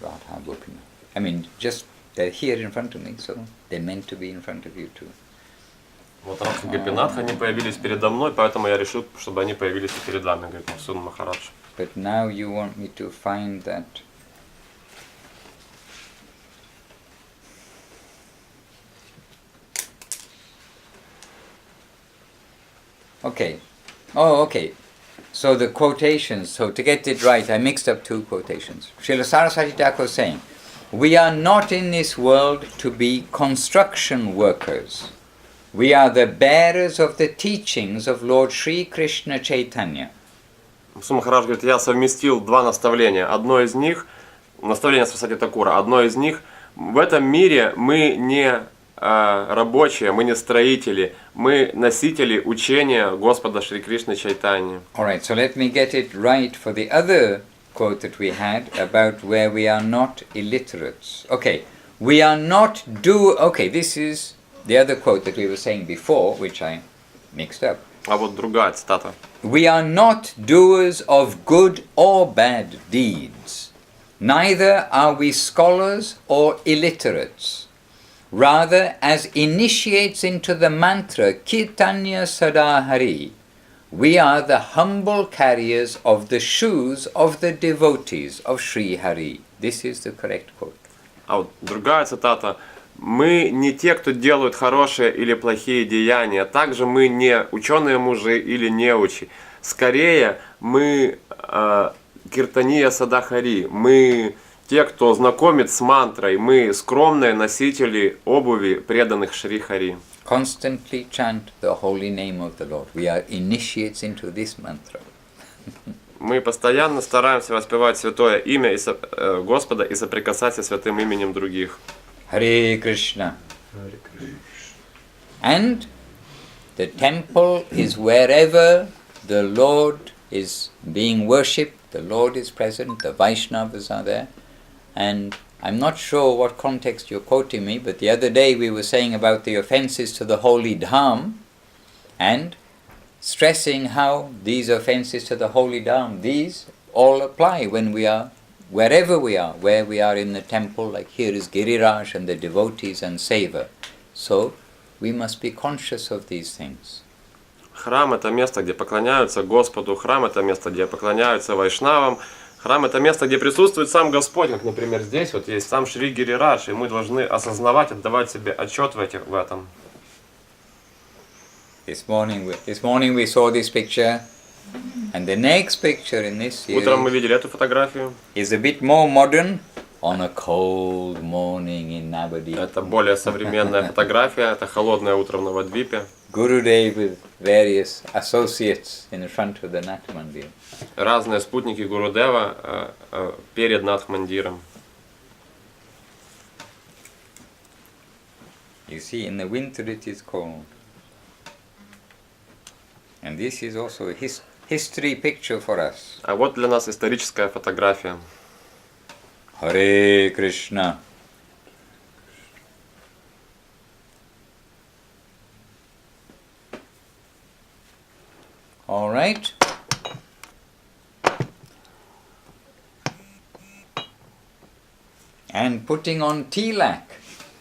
Radha Gopinath. I mean, just they're here in front of me, so they're meant to be in front of you too. Вот Радха Гопинатха, они появились передо мной, поэтому я решил, чтобы они появились и перед вами, говорит Махасуданом Махарадж. But now you want me to find that. Okay. Oh, okay. So the quotations, so to get it right, I mixed up two quotations. Srila Saraswati Thakur is saying, we are not in this world to be construction workers. We are the bearers of the teachings of Lord Sri Krishna Chaitanya. Махарадж говорит, я совместил два наставления. Одно из них, наставление Сарасвати Такура, одно из них, в этом мире мы не рабочие, мы не строители, мы носители учения Господа Шри Кришны Чайтаньи. Alright, so let me get it right for the other quote that we had about where we are not illiterates. Okay, we are not okay, this is the other quote that we were saying before, which I mixed up. А вот другая цитата. We are not doers of good or bad deeds. Neither are we scholars or illiterates. Rather, as initiates into the mantra Kirtanya Sadahari, we are the humble carriers of the shoes of the devotees of Sri Hari. This is the correct quote. А вот другая цитата. Мы не те, кто делают хорошие или плохие деяния. Также мы не ученые мужи или неучи. Скорее, мы Киртания Садахари. Мы те, кто знакомит с мантрой. Мы скромные носители обуви преданных Шри Хари. Constantly chant the holy name of the Lord. We are initiates into this mantra. Мы постоянно стараемся воспевать святое имя Господа и соприкасаться с святым именем других. Hare Krishna. And the temple is wherever the Lord is being worshipped, the Lord is present, the Vaishnavas are there. And I'm not sure what context you're quoting me, but the other day we were saying about the offenses to the holy dham and stressing how these offenses to the holy dham, these all apply when we are, wherever we are, where we are in the temple, like here is Giriraj and the devotees and Seva. So we must be conscious of these things. Храм – это место, где поклоняются Господу. Храм – это место, где поклоняются вайшнавам. Храм – это место, где присутствует сам Господь. Как, например, здесь вот есть сам Шри Гирирадж, и мы должны осознавать, отдавать себе отчет в этом. This morning we saw this picture, and the next picture in this series Утром мы видели эту фотографию. is a bit more modern. On a cold morning in Navadvip. Это более современная фотография. Это холодное утро в Навадвипе. Gurudev with various associates in front of the Natmandir. Разные спутники Гурудева перед Натхмандиром. You see, in the winter it is cold. And this is also a history picture for us. А вот для нас историческая фотография. Hare Krishna. All right. And putting on tilak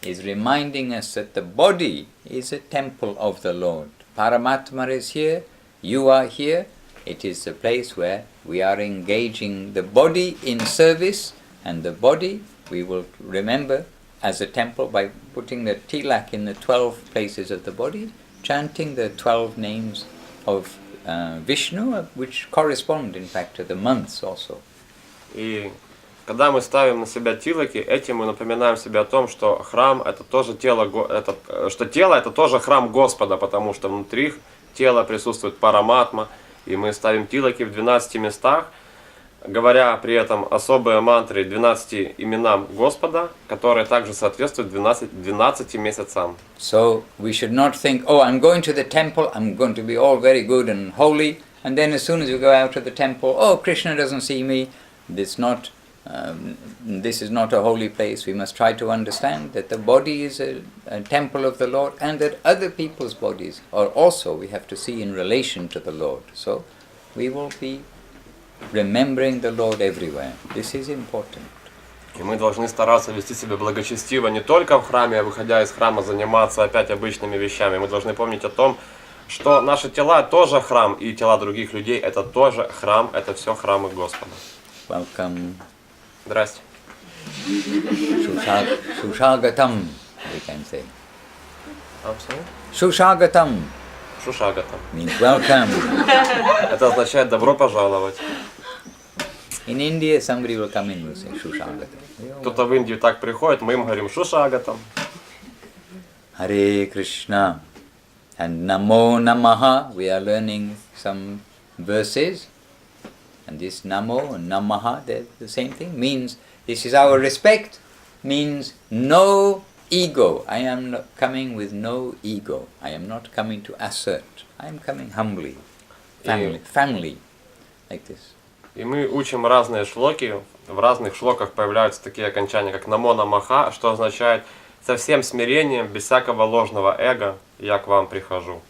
is reminding us that the body is a temple of the Lord. Paramatma is here, you are here. It is the place where we are engaging the body in service, and the body we will remember as a temple by putting the tilak in the 12 places of the body, chanting the 12 names of Vishnu, which correspond in fact to the months also. И когда мы ставим на себя тилаки, этим мы напоминаем себе о том, что храм это тоже тело, что тело это тоже храм Господа, потому что внутри тела присутствует параматма, и мы ставим тилаки в 12 местах, говоря при этом особые мантры 12 именам Господа, которые также соответствуют 12 месяцам. So we should not think, oh, I'm going to the temple, I'm going to be all very good and holy, and then as soon as we go out of the temple, oh, Krishna doesn't see me. This is not a holy place. We must try to understand that the body is a temple of the Lord, and that other people's bodies are also, we have to see in relation to the Lord. So we will be remembering the Lord everywhere. This is important. И мы должны стараться вести себя благочестиво не только в храме, а выходя из храма заниматься опять обычными вещами. Мы должны помнить о том, что наши тела тоже храм, и тела других людей это тоже храм, это все храмы Господа. Welcome. Здрасте. Shushagatam, we can say. I'm sorry? Shushagatam Шушагатам. means welcome. Это означает добро пожаловать. In India, somebody will come in and will say Shushagatam. Кто-то в Индию так приходит, мы им говорим Шушагатам. Hare Krishna. And Namo Namaha, we are learning some verses. And this Namo and Namaha, they're the same thing. Means, this is our respect, means no ego. I am not coming with no ego. I am not coming to assert. I am coming humbly. Family. Like this. И мы учим разные шлоки. В разных шлоках появляются такие окончания, как Намо Намаха, что означает со всем смирением, без всякого ложного эго, я к вам прихожу.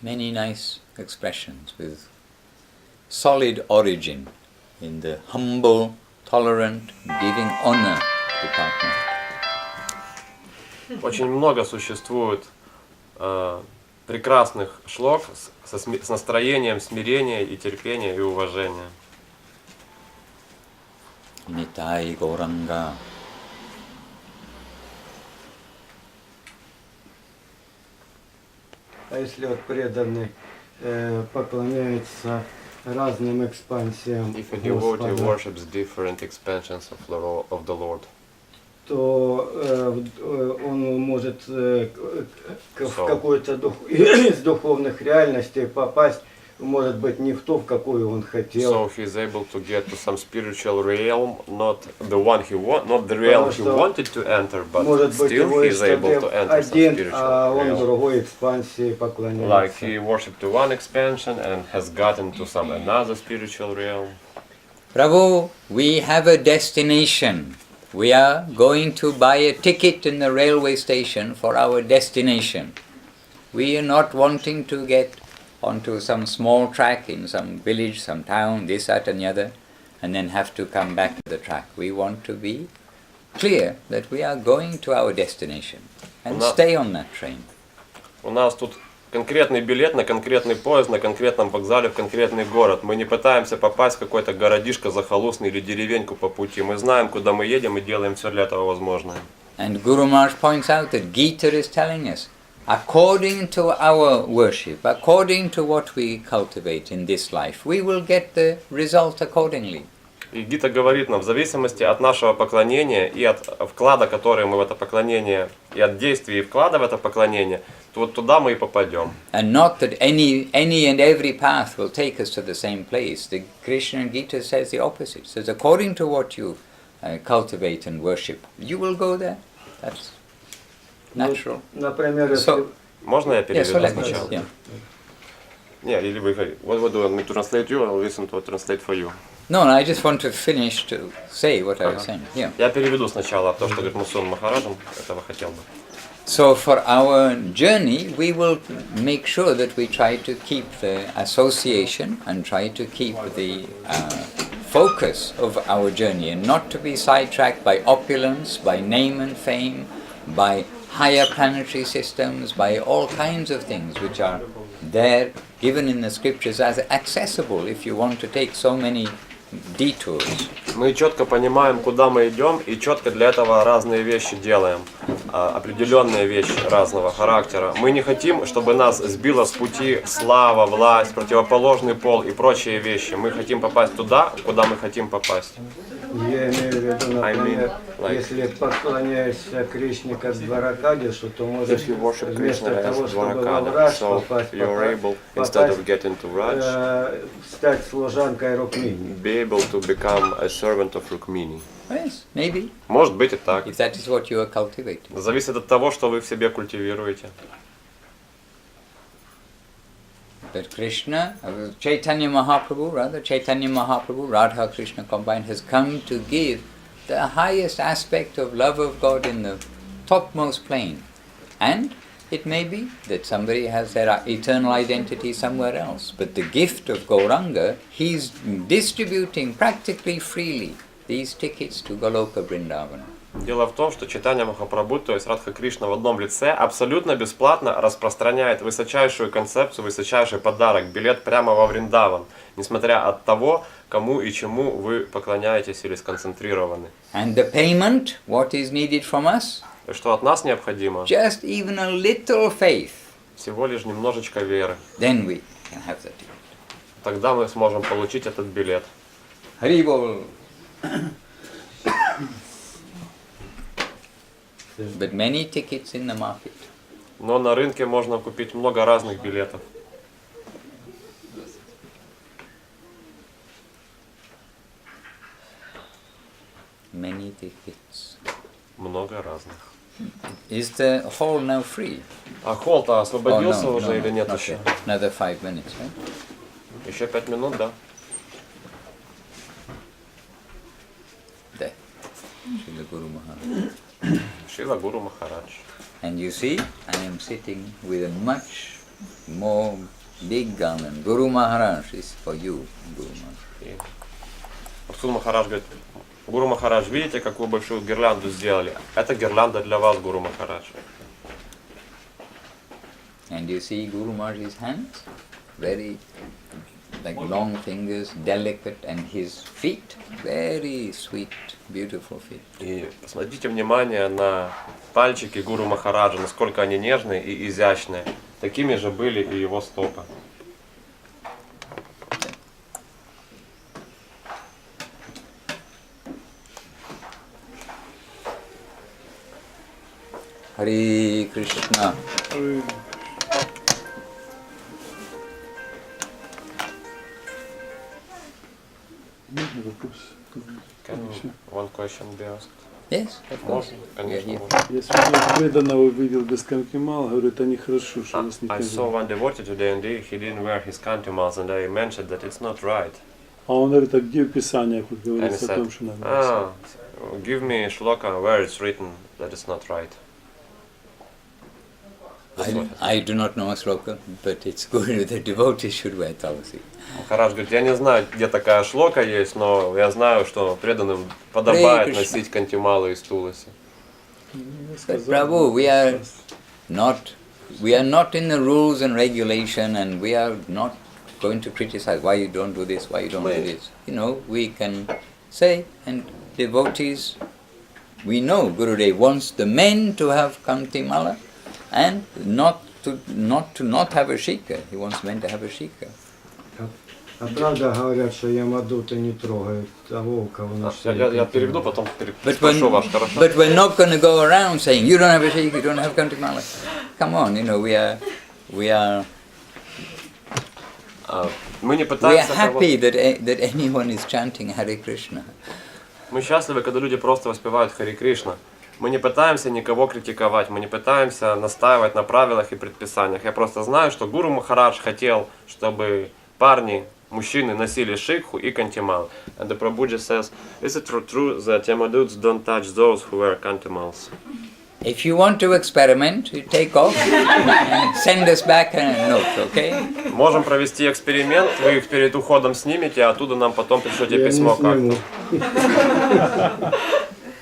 Many nice expressions with solid origin in the humble, tolerant, giving honor department. Очень много существует прекрасных шлок с настроением смирения и терпения и уважения. Nitai Gauranga. А если вот преданный поклоняется разным экспансиям if a devotee Господа, worships different expansions of the Lord, то он может в какую-то из духовных реальностей попасть, может быть, не в то, в какую он хотел. so he is able to get to some spiritual realm, not the one not the realm he wanted to enter, but Может быть, still его he is able to enter some один, а spiritual он realm. другой экспансии Like поклоняется. he worshipped to one expansion and has gotten to some another spiritual realm. Prabhu, we have a destination. We are going to buy a ticket in the railway station for our destination. We are not wanting to get onto some small track in some village, some town, this, that and the other, and then have to come back to the track. We want to be clear that we are going to our destination and stay on that train. У нас тут конкретный билет на конкретный поезд, на конкретном вокзале в конкретный город. Мы не пытаемся попасть в какой-то городишко захолустный или деревеньку по пути. Мы знаем, куда мы едем и делаем все для этого возможное. And Guru Maharaj points out that Gita is telling us, according to our worship, according to what we cultivate in this life, we will get the result accordingly. И Гита говорит нам, в зависимости от нашего поклонения и от вклада, который мы в это поклонение, и от действий и вклада в это поклонение, то вот туда мы и попадем. And not that any and every path will take us to the same place. The Krishna Gita says the opposite. It says according to what you cultivate and worship, you will go there. That's natural. Например, So, Можно я переведу yes, сначала? yeah. Не, или вы, what do you want me to translate you, I'll listen to translate for you. No, I just want to finish to say what I was saying. Yeah. Я переведу сначала то, что говорит Мусун Махараджем, этого хотел бы. So for our journey, we will make sure that we try to keep the association and try to keep the focus of our journey and not to be sidetracked by opulence, by name and fame, by higher planetary systems, by all kinds of things which are there given in the scriptures as accessible if you want to take so many detours. Мы четко понимаем, куда мы идем, и четко для этого разные вещи делаем, определенные вещи разного характера. Мы не хотим, чтобы нас сбила с пути слава, власть, противоположный пол и прочие вещи. Мы хотим попасть туда, куда мы хотим попасть. Я имею в виду, например, если поклоняешься Кришне как Дваракадишу, то можешь вместо того, чтобы во Врадж стать служанкой Рукмини. Be able to become a servant of Rukmini. Yes, maybe. Может быть и так. If that is what you are cultivating. Зависит от того, что вы в себе культивируете. That Krishna, Chaitanya Mahaprabhu, Radha Krishna combined, has come to give the highest aspect of love of God in the topmost plane. And it may be that somebody has their eternal identity somewhere else, but the gift of Gauranga, he's distributing practically freely these tickets to Goloka Vrindavana. Дело в том, что Чайтанья Махапрабху, то есть Радха Кришна в одном лице, абсолютно бесплатно распространяет высочайшую концепцию, высочайший подарок, билет прямо во Вриндаван, несмотря от того, кому и чему вы поклоняетесь или сконцентрированы. And the payment, what is needed from us? И что от нас необходимо? Just even a little faith. Всего лишь немножечко веры. Then we can have the ticket. Тогда мы сможем получить этот билет. Haribol. But many tickets in the market. Но на рынке можно купить много разных билетов. Many tickets. Много разных. Is the hall now free? А холл-то освободился no, уже или нет not еще? yet. Another 5 minutes, right? Еще 5 минут, да. There. Srila Guru Maharaj. Шрила Гуру Махарадж. And you see, I am sitting with a much more big garland. Guru Maharaj is for you, Guru Maharaj. Махсуд Махарадж говорит, Гуру Махарадж, видите, какую большую гирлянду сделали? Это гирлянда для вас, Гуру Махарадж. And you see Guru Maharaj's hands, very like long fingers, delicate, and his feet, very sweet, beautiful feet. И посмотрите внимание на пальчики Гуру Махараджа, насколько они нежные и изящные. Такими же были и его стопы. Hare Krishna. Can one question be asked? Yes, of course. Конечно, Yeah, можно. Я сегодня преданного увидел без кантимал, говорю, это нехорошо, что вас не I saw one devotee today and he didn't wear his kantimals and I mentioned that it's not right. А он говорит, а где в Писаниях вот And he говорится о том, said, что надо? give me shloka where it's written that it's not right. I do not know a sloka, but it's good that devotees should wear tulasi. Махарадж говорит, я не знаю, где такая шлока есть, но я знаю, что преданным подобает носить кантималы из туласи. But Prabhu, we are not in the rules and regulation, and we are not going to criticize why you don't do this, why you don't do this. You know, we can say, and devotees, we know Gurudev wants the men to have kantimala and not to not have a shika. He wants men to have a shika. А правда говорят, что Ямадута не трогает того, у кого на шее. Я переведу, потом спрошу вас, хорошо? But we're not going to go around saying, you don't have a shika, you don't have kantimala. Come on, you know, we are Мы не пытаемся happy that anyone is chanting Hare Krishna. Мы счастливы, когда люди просто воспевают Харе Кришна. Мы не пытаемся никого критиковать, мы не пытаемся настаивать на правилах и предписаниях. Я просто знаю, что Гуру Махарадж хотел, чтобы парни, мужчины носили шикху и кантимал. And the Prabhuji says, is it true that Yamaduts don't touch those who wear kantimals? If you want to experiment, you take off and send us back a note, okay? Можем провести эксперимент, вы их перед уходом снимете, а оттуда нам потом пришлете письмо как-то.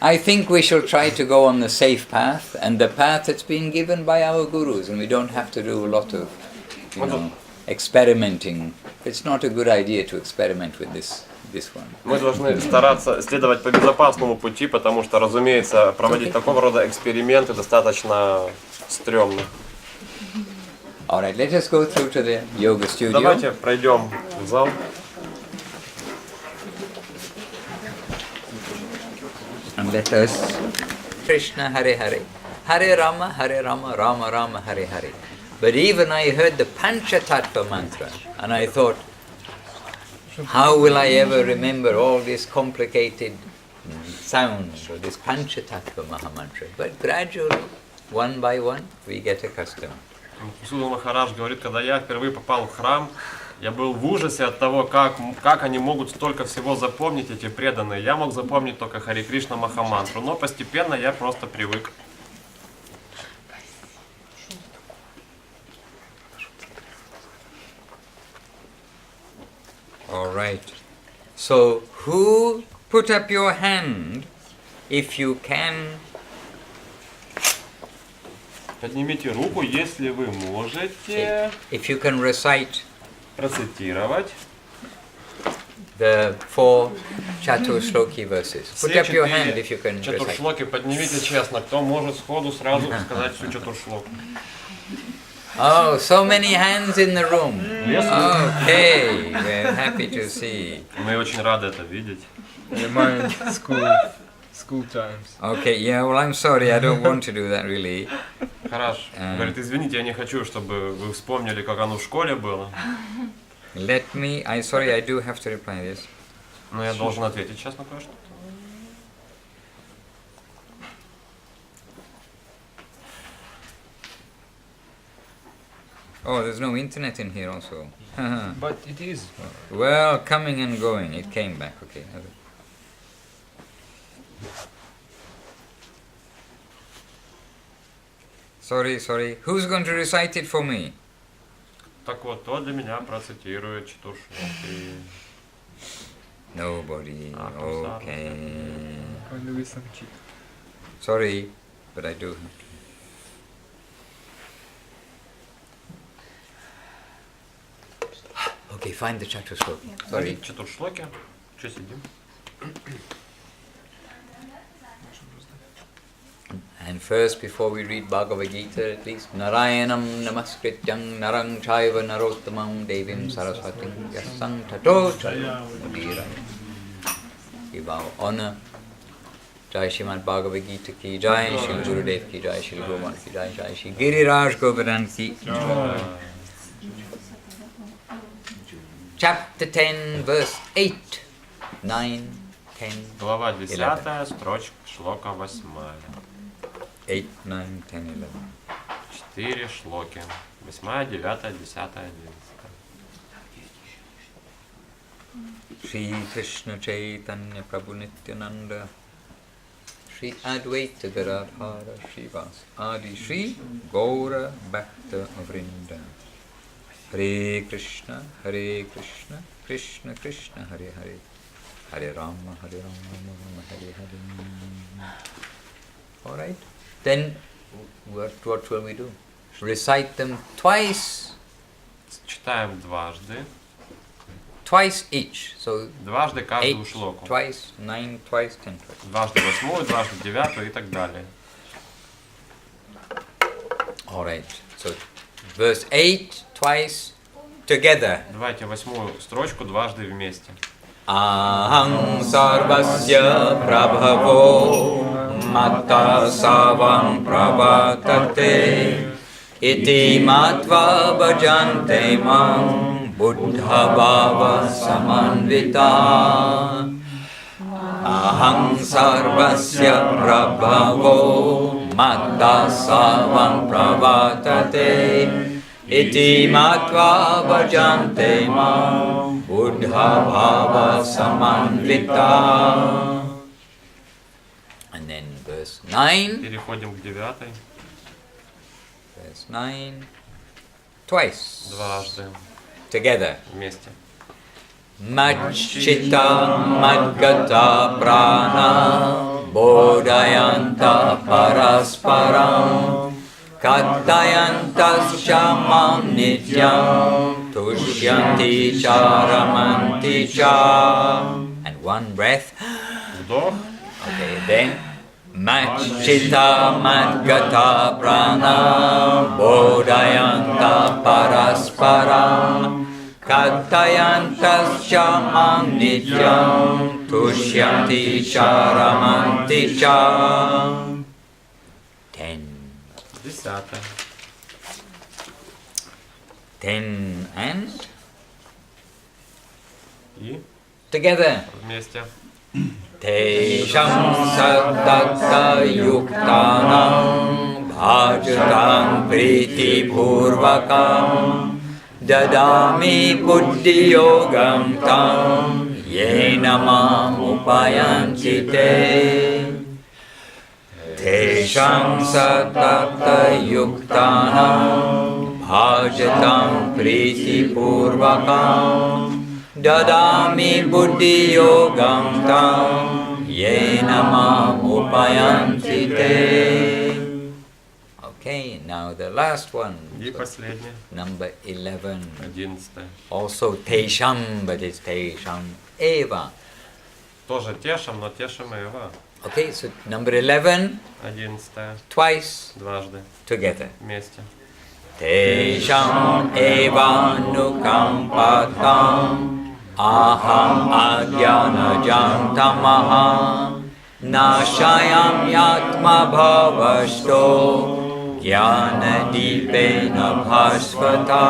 I think we shall try to go on the safe path and the path that's been given by our gurus, and we don't have to do a lot of, experimenting. It's not a good idea to experiment with this one. Мы должны стараться следовать по безопасному пути, потому что, разумеется, проводить такого рода эксперименты достаточно стрёмно. All right, let us go through to the yoga studio. Давайте пройдем в зал. And let us Krishna Hare Hare, Hare Rama, Rama Rama, Hare Hare. But even I heard the Panchatattva mantra, and I thought, how will I ever remember all these complicated sounds or this Panchatattva Mahamantra? But gradually, one by one, we get accustomed. Мадхусуданом Махарадж говорит, когда я впервые попал в храм, я был в ужасе от того, как они могут столько всего запомнить, эти преданные. Я мог запомнить только Харе Кришна Махамантру, но постепенно я просто привык. All right. So, who put up your hand if you can? Поднимите руку, если вы можете If you can recite процитировать the 4 Chaturshloki verses. Put все up your hand if you can четыре recite. чатуршлоки. Поднимите честно, кто может сходу сразу сказать всю чатуршлоку. Oh, so many hands in the room. Okay, we're happy to see. Мы очень рады это видеть. Remind school times. Okay, yeah, well, I'm sorry, I don't want to do that really. Хорошо. Говорит, извините, я не хочу, чтобы вы вспомнили, как оно в школе было. Let me, I do have to reply this. Но я должен ответить сейчас на кое-что. Oh, there's no internet in here also. But it is. Well, coming and going, it came back, okay. Sorry. Who's going to recite it for me? Так вот, кто для меня процитирует чатуршлоки? Nobody. Okay. Only with some cheap. Sorry, but I do. Okay, find the Chaturshloki. Sorry. Чатуршлоки. Что сидим? And first, before we read Bhagavad Gita, at least, Narayanam Namaskrityam Narang Chaiva Narottamam Devim Saraswatim Yasang Tato Mudira. Give our honor Jai Shrimad Bhagavad Gita ki Jai, Shri Gurudev ki Jai, Shri Guru Maharaj ki Jai, Jai Shri Giriraj Govardhan ki Jai. Chapter 10, verse 8, 9, 10, Глава 10, 11. строчка, шлока 8. 8, 9, 10, 11. 4 шлоки. 8, 9, 10, 11. Shri Krishna Chaitanya Prabhu Nityananda, Shri Advaita Gadadhara Shrivas Adi Shri Gaura Bhakta Vrinda. Hare Krishna, Krishna Krishna, Hare Hare, Hare Rama, Hare Rama, Hare Hare. All right. Then what will we do? Recite them twice. Читаем дважды. Twice each. So Дважды каждую 8 шлоку. twice, 9 twice, 10 twice. Дважды 8, дважды 9 и так далее. All right. So verse 8 twice together. Давайте 8 строчку дважды вместе. Aham sarvasya prabhavo matta savam prabhatate iti matva bhajante mam buddha bhava samanvita. Aham sarvasya prabhavo matta savam prabhatate iti matva bhajante mam buddha bhava samanvita. And then verse 9. Переходим к 9. Verse 9. Twice. Дважды. Together. Вместе. Machchita madgata prana bodhayanta parasparam Katayantascha mam nityam tushyanti charamanti cha. And one breath. Вдох. Okay, then Machchita madgata prana bodhayanta parasparam Katayantascha mam nityam tushyanti charamanti cha. 10. 10. 10 and И together. вместе. Tesham saddata yuktanam bhajatam priti purvakam dadami buddhi yogam tam yena mam upayanti te. Tesham saddata yuktanam bhajatam priti purvakam dadami buddhi yogam tam yena mam upayanti te. Okay, now the last one. И последнее. Number 11. 11. Also tesham, but it's tesham eva. Тоже тешим, но тешим Эва. Okay, so number 11, 11. twice Дважды. together. Вместе. Tesham eva nukampatam aham ajnanajam tamaha nashayam yatma bhavashto jnana dipena bhasvata.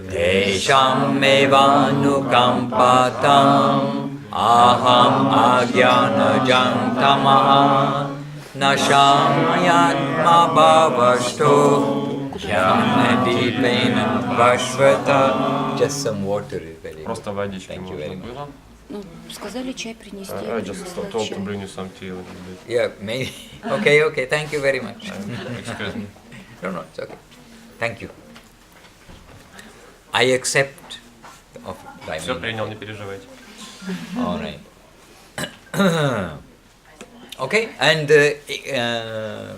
Tesham eva nukampatam aham ajnanajam tamaha nashamayatma bhavashto jnanadipena bhasvata. Just some water is very good. Просто водички Thank you можно very much. было. Ну, сказали чай принести. I just told to bring you some tea a little bit. Yeah, maybe. Okay, thank you very much. Excuse me. No, it's okay. Thank you. I accept of Все принял, не переживайте. All right. Okay, and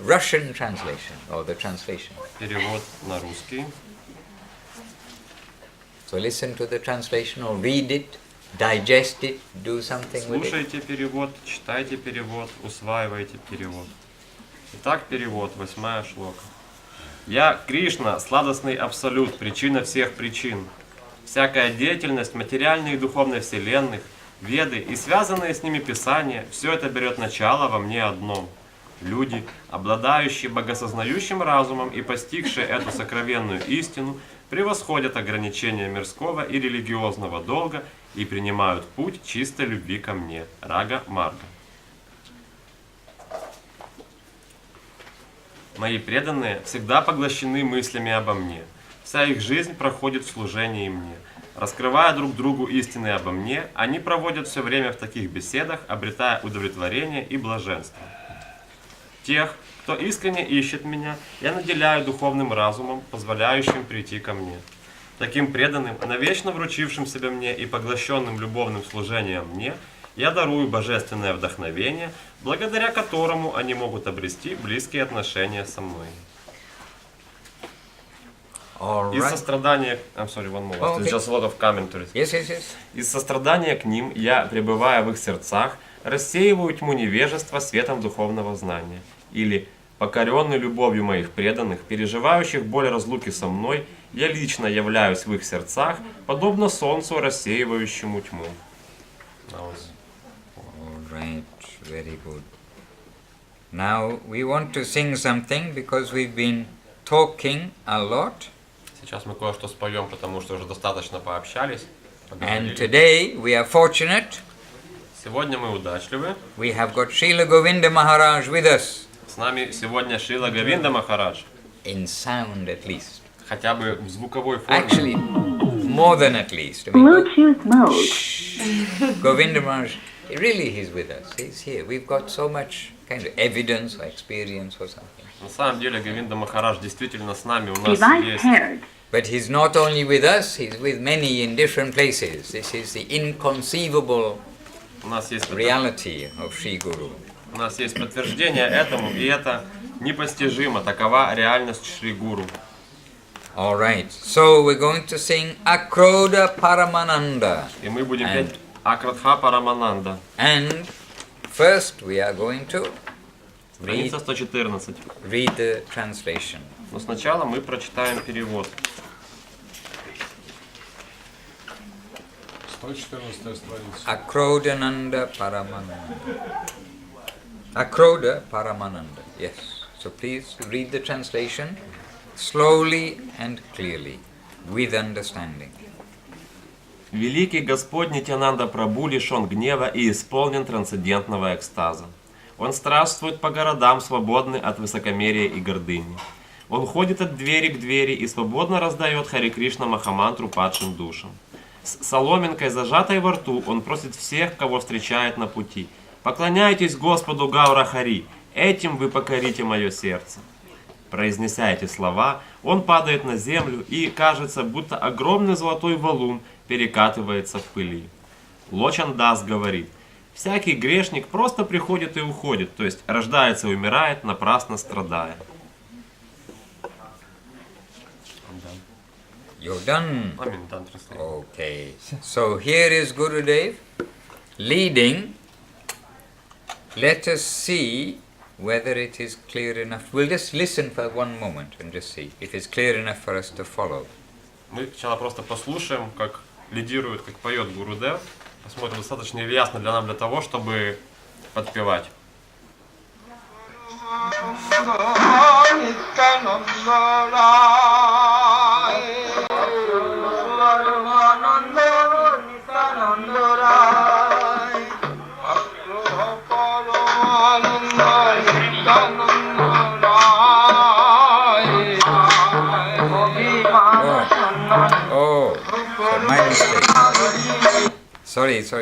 Russian translation or the translation. Перевод на русский. So listen to the translation or read it, digest it, do something with it. Слушайте перевод, читайте перевод, усваивайте перевод. Итак, перевод, 8 шлока. Я, Кришна, сладостный абсолют, причина всех причин. Всякая деятельность материальной и духовной вселенных Веды и связанные с ними писания, все это берет начало во мне одном. Люди, обладающие богосознающим разумом и постигшие эту сокровенную истину, превосходят ограничения мирского и религиозного долга и принимают путь чистой любви ко мне, рага марга. Мои преданные всегда поглощены мыслями обо мне. Вся их жизнь проходит в служении мне. Раскрывая друг другу истины обо мне, они проводят все время в таких беседах, обретая удовлетворение и блаженство. Тех, кто искренне ищет меня, я наделяю духовным разумом, позволяющим прийти ко мне. Таким преданным, навечно вручившим себя мне и поглощенным любовным служением мне, я дарую божественное вдохновение, благодаря которому они могут обрести близкие отношения со мной. Из сострадания... Just a lot of commentaries. Yes. Из сострадания к ним я, пребывая в их сердцах, рассеиваю тьму невежества светом духовного знания. Или, покоренный любовью моих преданных, переживающих боль разлуки со мной, я лично являюсь в их сердцах, подобно солнцу, рассеивающему тьму. Alright, very good. Now we want to sing something because we've been talking a lot. Сейчас мы кое-что споем, потому что уже достаточно пообщались. And today we are fortunate. Сегодня мы удачливы. We have got Srila Govinda Maharaj with us. С нами сегодня Шрила Говинда Махарадж. In sound at least. Хотя бы в звуковой форме. Actually, more than at least. I mean, Bluetooth mode. Govinda Maharaj, really he's with us. He's here. We've got so much kind of evidence or experience or something. На самом деле Говинда Махарадж действительно с нами. У нас Device есть... paired. But he's not only with us, he's with many in different places. This is the inconceivable reality of Sri Guru. У нас есть подтверждение этому, и это непостижимо. Такова реальность Шри Гуру. All right. So we're going to sing Akroda Paramananda. И мы будем петь Акрадха Парамананда. And first we are going to Страница 114. read the translation. Но сначала мы прочитаем перевод. 114 страница. Akrodananda Paramananda. Akroda Paramananda. Yes. So please read the translation slowly and clearly, with understanding. Великий Господь Нитьянанда Прабху лишен гнева и исполнен трансцендентного экстаза. Он странствует по городам, свободный от высокомерия и гордыни. Он ходит от двери к двери и свободно раздает Харе Кришна Махамантру падшим душам. С соломинкой, зажатой во рту, он просит всех, кого встречает на пути: «Поклоняйтесь Господу Гаура Хари, этим вы покорите мое сердце». Произнеся эти слова, он падает на землю и, кажется, будто огромный золотой валун перекатывается в пыли. Лочан Дас говорит: «Всякий грешник просто приходит и уходит, то есть рождается и умирает, напрасно страдая». You're done? Okay. So here is Gurudev leading. Let us see whether it is clear enough. We'll just listen for one moment and just see if it's clear enough for us to follow. Мы сначала просто послушаем, как лидирует, как поет Гурудев. Посмотрим, достаточно ли ясно для нас для того, чтобы подпевать.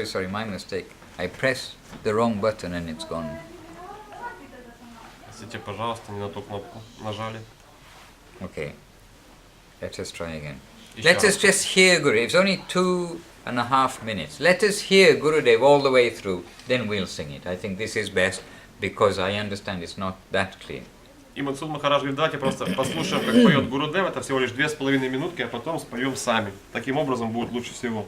Sorry, my mistake. I pressed the wrong button and it's gone. Простите, пожалуйста, не на ту кнопку нажали. Okay. Let us try again. Let us just hear Gurudev. It's only 2.5 minutes. Let us hear Gurudev all the way through. Then we'll sing it. I think this is best because I understand it's not that clear. И Мадхусуданом Махарадж говорит: давайте просто послушаем, как поет Гурудев. Это всего лишь 2,5 минутки, а потом споем сами. Таким образом будет лучше всего.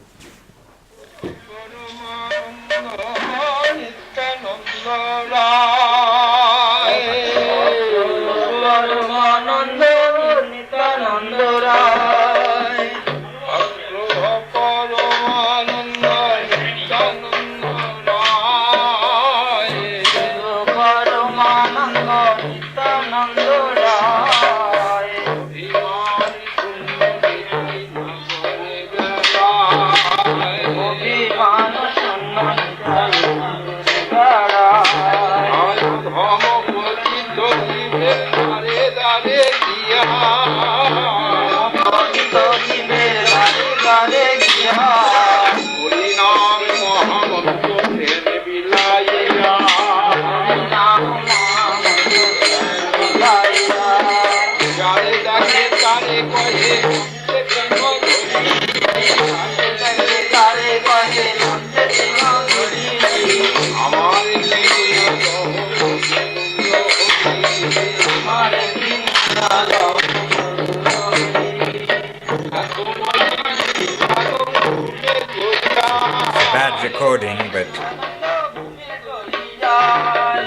Bad recording, but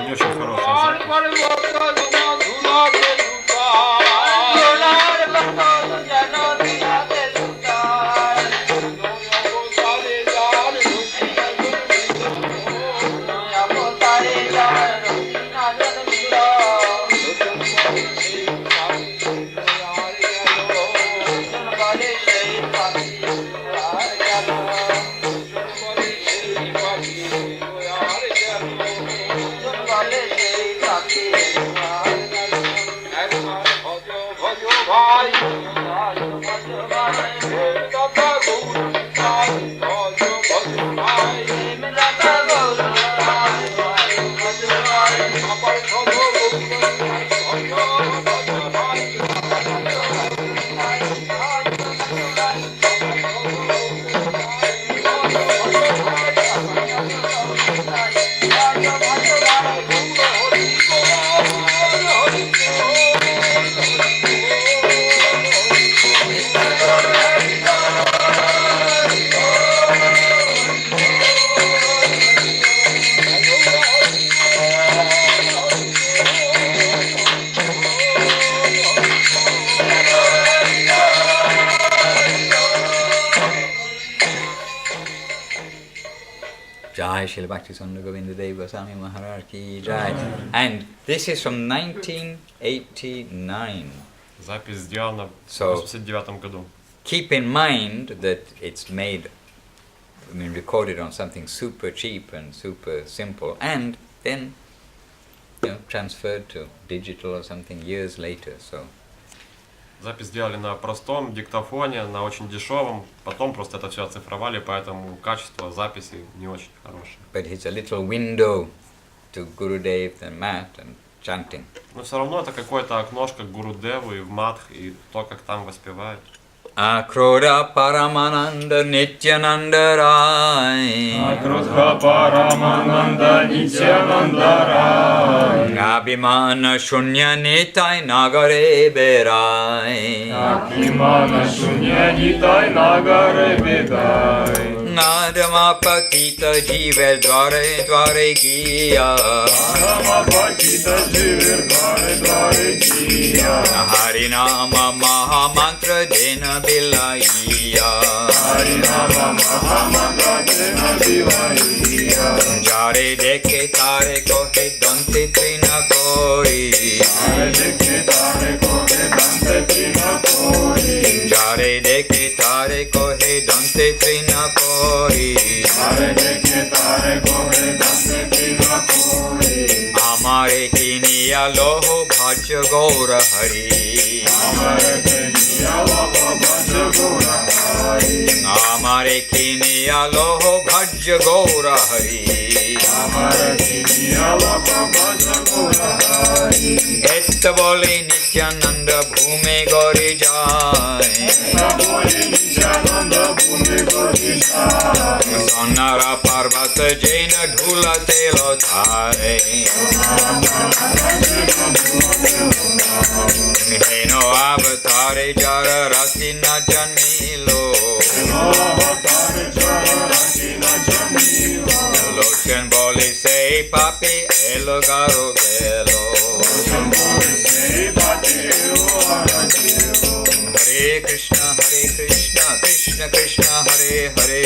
Не очень хорошая запись. Jai Srila Bhaktisaranga Govinda Deva Goswami Maharaj Ki Jai. And this is from 1989. Запись сделана в So, 1989 году. keep in mind that it's made, recorded on something super cheap and super simple, and then transferred to digital or something years later. So Запись сделали на простом диктофоне, на очень дешевом. Потом просто это все оцифровали, поэтому качество записи не очень хорошее. but it's a little window to Gurudev and Mat and chanting. Но все равно это какое-то окношко к Гурудеву и в Мадх, и то, как там воспевают. Akrodha Paramananda Nityananda Rai Akrodha Paramananda Nityananda Rai Abhimana Shunya Nitai Nagare Berai Abhimana Shunya Nitai Nagare Berai Nadama Patita Jiver Dvare Dvare Giya Nadama Patita Jiver Dvare Dvare Giya Harinama Maha Mantra Dena Bilaiya Harinama Maha Mantra Dena Bilaiya Jare Dekhe Tare Kohe Dante Trina Koi Jare Dekhe Tare Kohe Dante Trina Koi Jare Dekhe Tare Kohe Dante Trina Koi Jare Dekhe Tare Kohe Dante Trina Koi Amare Kiniya Loho Bhaja Gaura Hari Amare Kiniya Loho Bhaja Gaura Hari Amare Kiniya Loho Bhaja Gaura Hari Amare Kiniya Loho Bhaja Gaura Hari Etta bole Nityananda Bhume Gauri Jai Etta bole Nityananda Bhume Gauri Jai Sonara Parvata Jaina Dhula Telo Thare Heno Avatare Jara Rasina Janilo Lochen bole say papi elo garo gelo Hare Krishna Hare Krishna Krishna Krishna Hare Hare,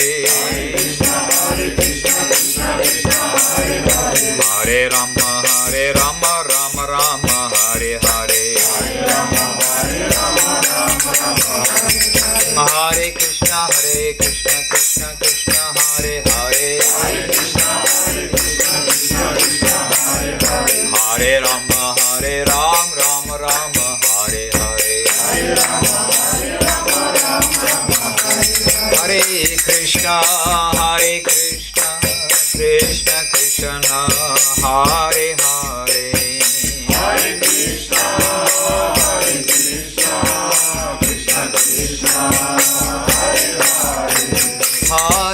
Hare Rama Rama Rama Hare Hare, Hare Krishna Krishna Krishna Hare Hare, Hare Rama Rama Rama Hare Hare, Hare Krishna Krishna Krishna Hare Hare, Hare Krishna Krishna Krishna Hare Hare,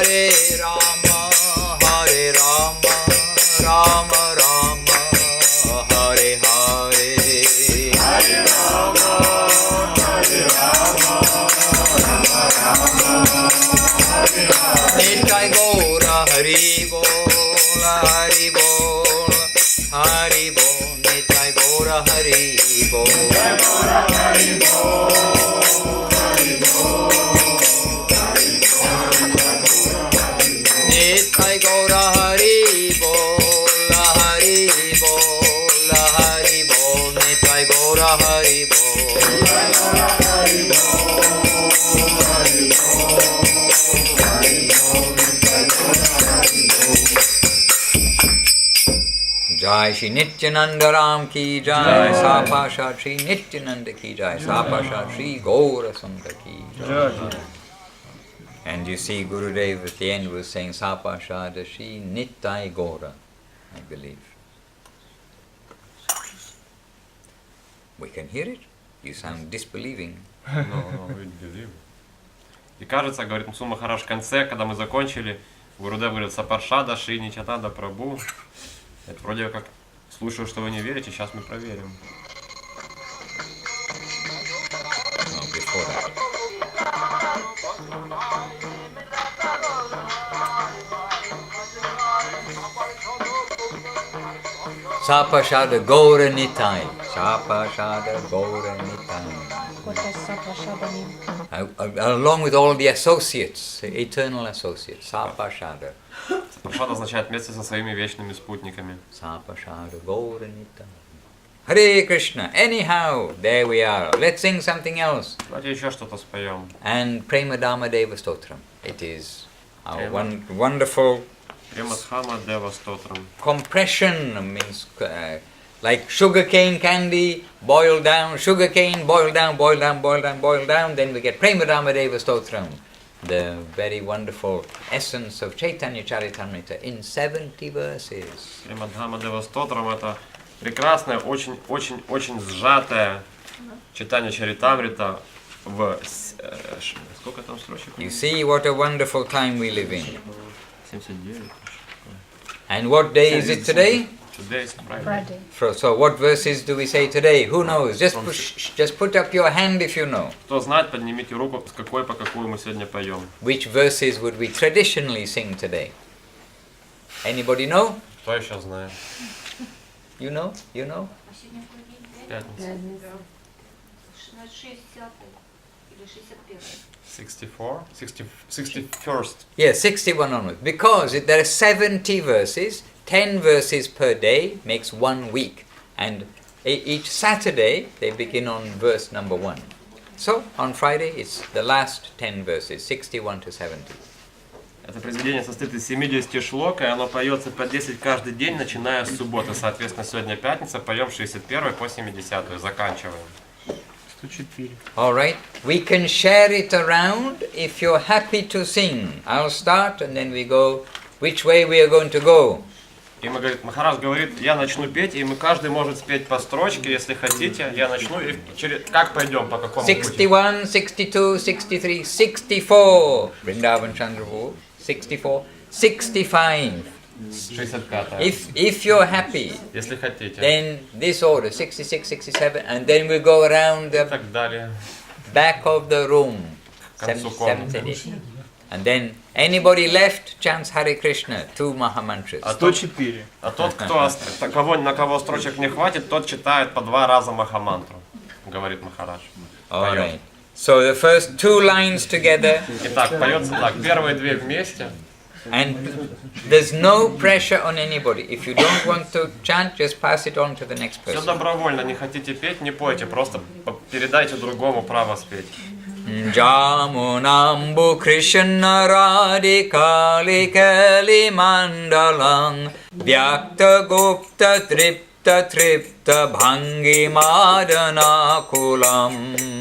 Hare Rama Rama Rama Hare Hare, Hare Rama Nitai Gaura Hari Bol, Hari Bol, Hari Bol, Nitai Gaura Hari Bol, Hari Bol, Hari Bol, Nitai Gaura Hari Bol, Hari Bol, Hari Bol, Nitai Gaura Hari Bol, Hari Bol. Jai Shri Nityananda Ram ki Jai, Sapasha Shri Nityananda ki Jai, Sapasha Shri Gaura Sundar ki Jai. And you see Gurudev at the end was saying Sapasha Shri Nitai Gaura, I believe. We can hear it. You sound disbelieving. No, we believe. И кажется, говорит Мусу Махарадж в конце, когда мы закончили, Гурудев говорит, Сапаршада, Шри Нитянанда Прабху. Это вроде как, слушаю, что вы не верите, сейчас мы проверим. Sapashada Gaura Nitai. Sapashada Gaura Nitai. Along with all the associates, the eternal associates. Sapashada. Сапаршада означает вместе со своими вечными спутниками. Sapashada Gaura Nitai. Hare Krishna. Anyhow, there we are. Let's sing something else. Давайте еще что-то споем. And Prema Dhamma Deva Stotram. It is our wonderful compression, means like sugar cane candy, boiled down, sugar cane, boiled down, boiled down, boiled down, boiled down, then we get Prema Dhamma Deva Stotram, the very wonderful essence of Chaitanya Charitamrita in 70 verses. Prema Dhamma Deva Stotram это прекрасное, очень сжатое читание Чаритамрита в сколько там строчек? You see what a wonderful time we live in. 79. And what day is it today? Today is Friday. So what verses do we say today? Who knows? Just put up your hand if you know. Кто знает, поднимите руку, по какую мы сегодня поем. Which verses would we traditionally sing today? Anybody know? Кто еще знает? You know? You know? Пятница. 64? 61st. Yes, 61 onwards. Because there are 70 verses, 10 verses per day makes 1 week. And each Saturday they begin on verse number 1. So on Friday it's the last 10 verses, 61 to 70. Это произведение состоит из 70 шлок, и оно поется по 10 каждый день, начиная с субботы. Соответственно, сегодня пятница, поем 61 по 70, заканчиваем. 104. All right, we can share it around if you're happy to sing. I'll start and then we go which way we are going to go. И мы, говорит, Махарадж говорит, я начну петь, и мы каждый может спеть по строчке, если хотите. Я начну, и как пойдем, по какому 61, 62, 63, 64. Vrindavan Chandravu, 64, 65. 65. If you're happy, если хотите. Then this order, 66, 67, and then we go around the back of the room, 70. And then anybody left chants Hare Krishna, 2 Mahamantras. 104. А тот, на кого строчек не хватит, тот читает по 2 раза Махамантру, говорит Махарадж. All right. So the first two lines together. Итак, поется так. Первые две вместе. And there's no pressure on anybody. If you don't want to chant, just pass it on to the next person. Все добровольно. Не хотите петь, не пойте. Просто передайте другому право спеть. Jamunambu Krishna Radhikali Kali Mandalang Vyakta Gupta Tripta Tripta Bhangi Madana Kulam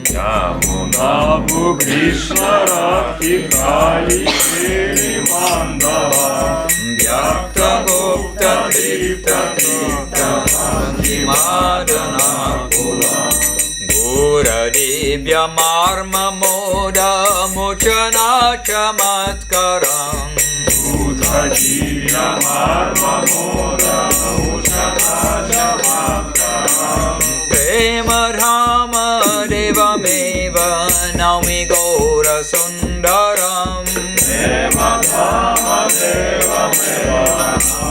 Jamunambu Krishna Radhikali Kali Mandalang Vyakta Gupta Tripta Tripta Bhangi Madana Kulam Gura Divya Marma Moda Muchana Chamatkaram Gura Divya Marma Moda Muchana Chamatkaram Prema Rama Deva Meva Naumi Gaura Sundaram Prema Rama Deva Meva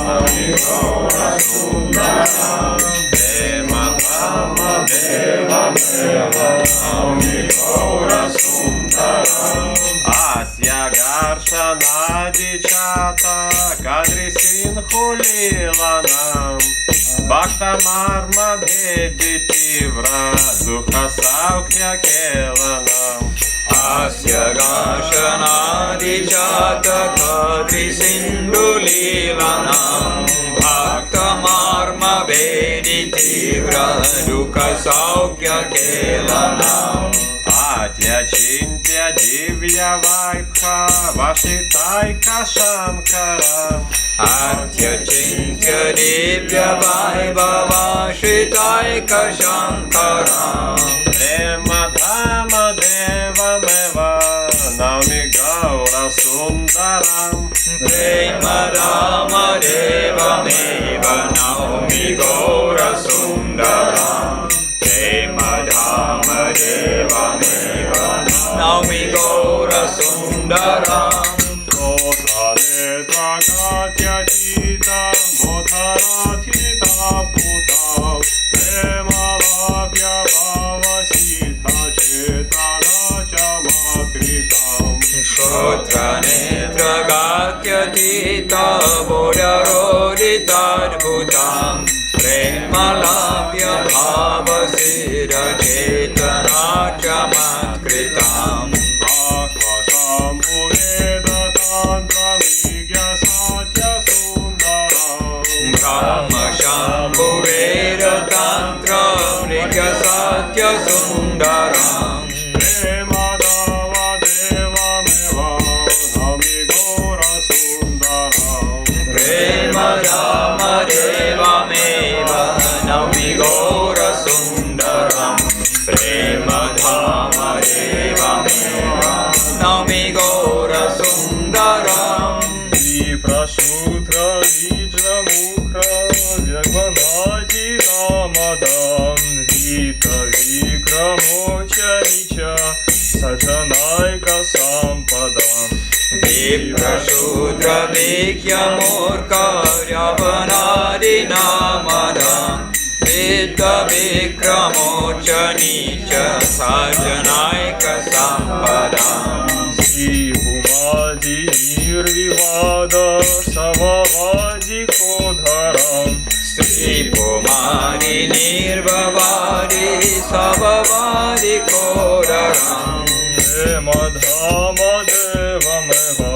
Naumi Gaura Sundaram Prema Rama Deva Meva Naumi Gaura Sundaram Asya Garshana Dichata Kadri Sinhu Lilanam Bhakta Marma Bheditivra Dukha Saukya Kelanam Asya Gashana Dijata Kadri Sindhu Lilanam Bhakta Marma Veditivra Dukha Saukya Kelanam Atya Chintya Divya Vaibha Vashitaika Shankaram Atya Chintya Divya Vaibha Vashitaika Shankaram Prema Dhama Deva Meva Naumi Gaura Sundaram Prema Rama Deva Meva Naumi Gaura Sundaram Prema Rama Deva Meva Naumi Gaura Sundaram Kosale Tragatya Chita Bodharatita Puta Prema Lapya Bhava Sita Chetana Chamatritam Shotra Netra Gatya Tita Bodharodita Bhutam Prema Lapya Bhava Sita Chetana Chamatritam Akvashambhu Veda Tantra Vigya Satya Sundaram Brahma Shambhu Veda Tantra Nitya Satya Sundaram Prema Dava Deva Meva Nami Gaura Sundaram Prema Rama Deva Meva Naumi Gaura Sundaram Prema Rama Deva Meva Naumi Gaura Sundaram Viprashutra Vijna Mukha Vyagvanati Namadam Vita Vikramocha Nicha Sajanaika Sampadam Viprashudra Vikya Murka Yavanadi Namadam Vidya Vikramocha Nicha Sajanaika Sampadam Srihumadi Nirvivada Savavadi Kodharam Sri Pumari Nirvavadi Savavadi Kodaram Madhama Deva Meva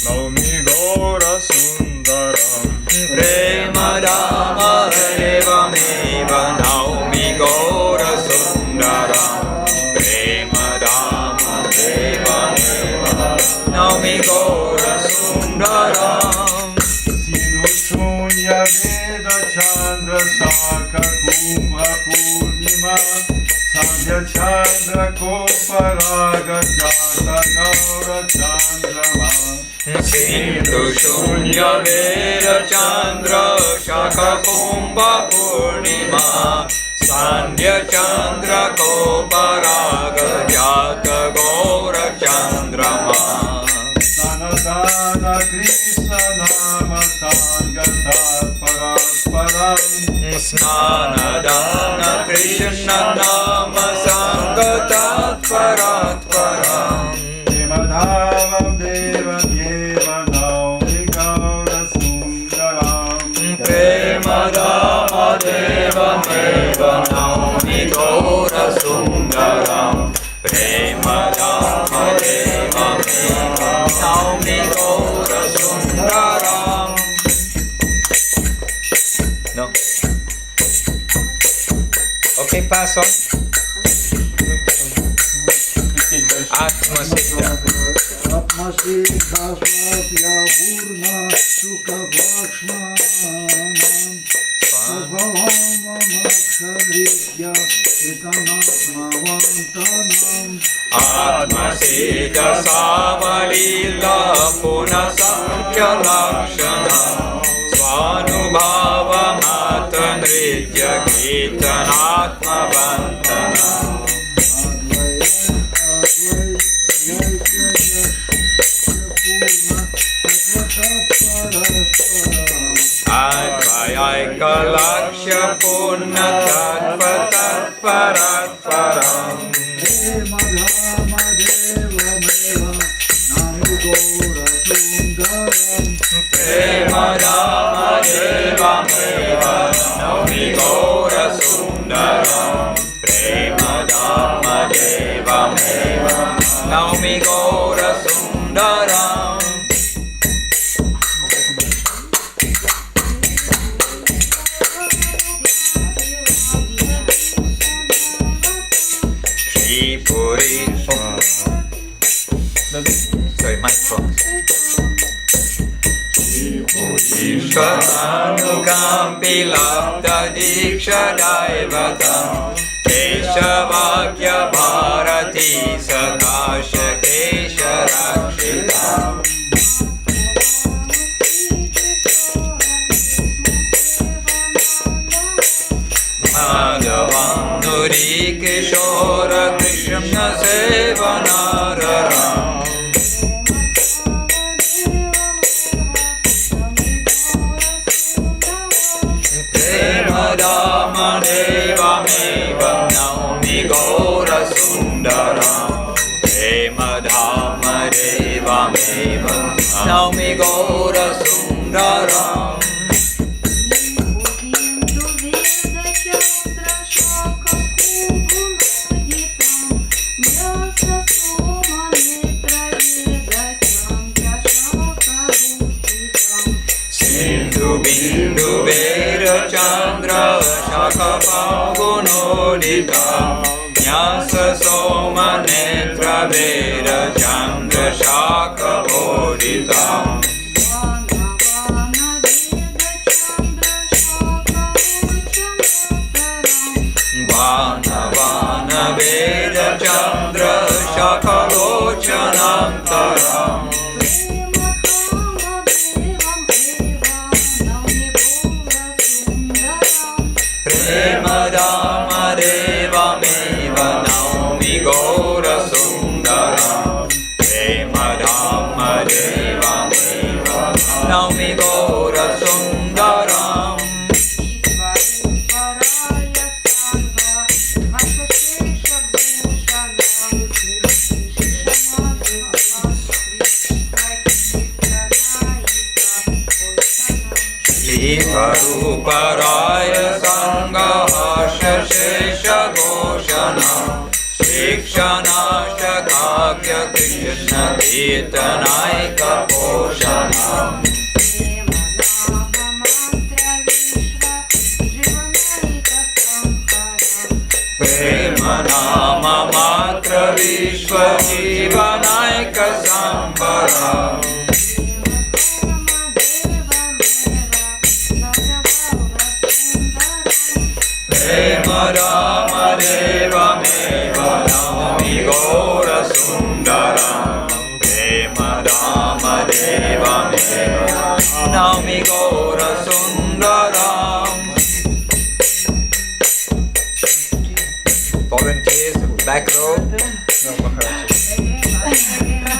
Naumi Gaura Sundaram Prema Rama Deva Meva Naumi Gaura Sundaram Prema Rama Deva Meva Naumi Gaura Sundaram Sinusunya Veda Chandra Saka Kumbha Purnima Sandhya Chandra Koparaga Jata Gaura Chandrama Sindhu Shunya Veda Chandra Shaka Kumbha Purnima Sandhya Chandra Koparaga Jata Gaura Chandrama Sanadana Krishna Nama Sangatat Param Snana Dana Krishna Nama Sangatat Param Deva Naumi Gaura Sundaram Prema Dama Deva Meva Naumi Gaura Sundaram. No. Okay, pass on. Atma Siddha. Atma Siddha Svapya Purna Sukha Bhakshmanam Svabhavama Makharitya Itanatmavantanam Atma Siddha Savalila Punasamkhya Lakshanam Svanubhava Mata Nritya Kirtanatmavantanam Advayaika Lakshya Purna Tattva Tattvaratparam Prema Dama Deva Meva Naumi Gaura Sundaram Prema Dama Deva Meva Naumi Gaura Sundaram. Puri. Sorry, my phone. Ishvaranukam Pilapta Diksha Daivatam Keshavakya Bharati Sakasha Kesha Rakshitam Madhavam Nuri Kishora Krishna Sevanararam Prema Dama Deva Meva Naumi Gaura Sundaram Prema Dama Deva Meva Naumi Gaura Sundaram. Bindu Vera Chandra Shaka Pagunodita Nyasa Soma Netra Vera Chandra Shaka Bodhita Vana Vana Vera Chandra Shaka Lochanantaram Prema Dama Deva Meva Naumi Gaura Sundaram Prema Dama Deva Meva Naumi Gaura Sundaram. Liparuparaya Sangahasha Shesha Goshana Shikshana Shakakya Krishna Kirtanaika Poshana Prema Nama Matra Vishwa Jivanaika Sambhara Prema Dama Deva Meva Naumi Gaura Sundaram Prema Dama Deva Meva Naumi Gaura Sundaram. Volunteers, back row. No, Mахараджем.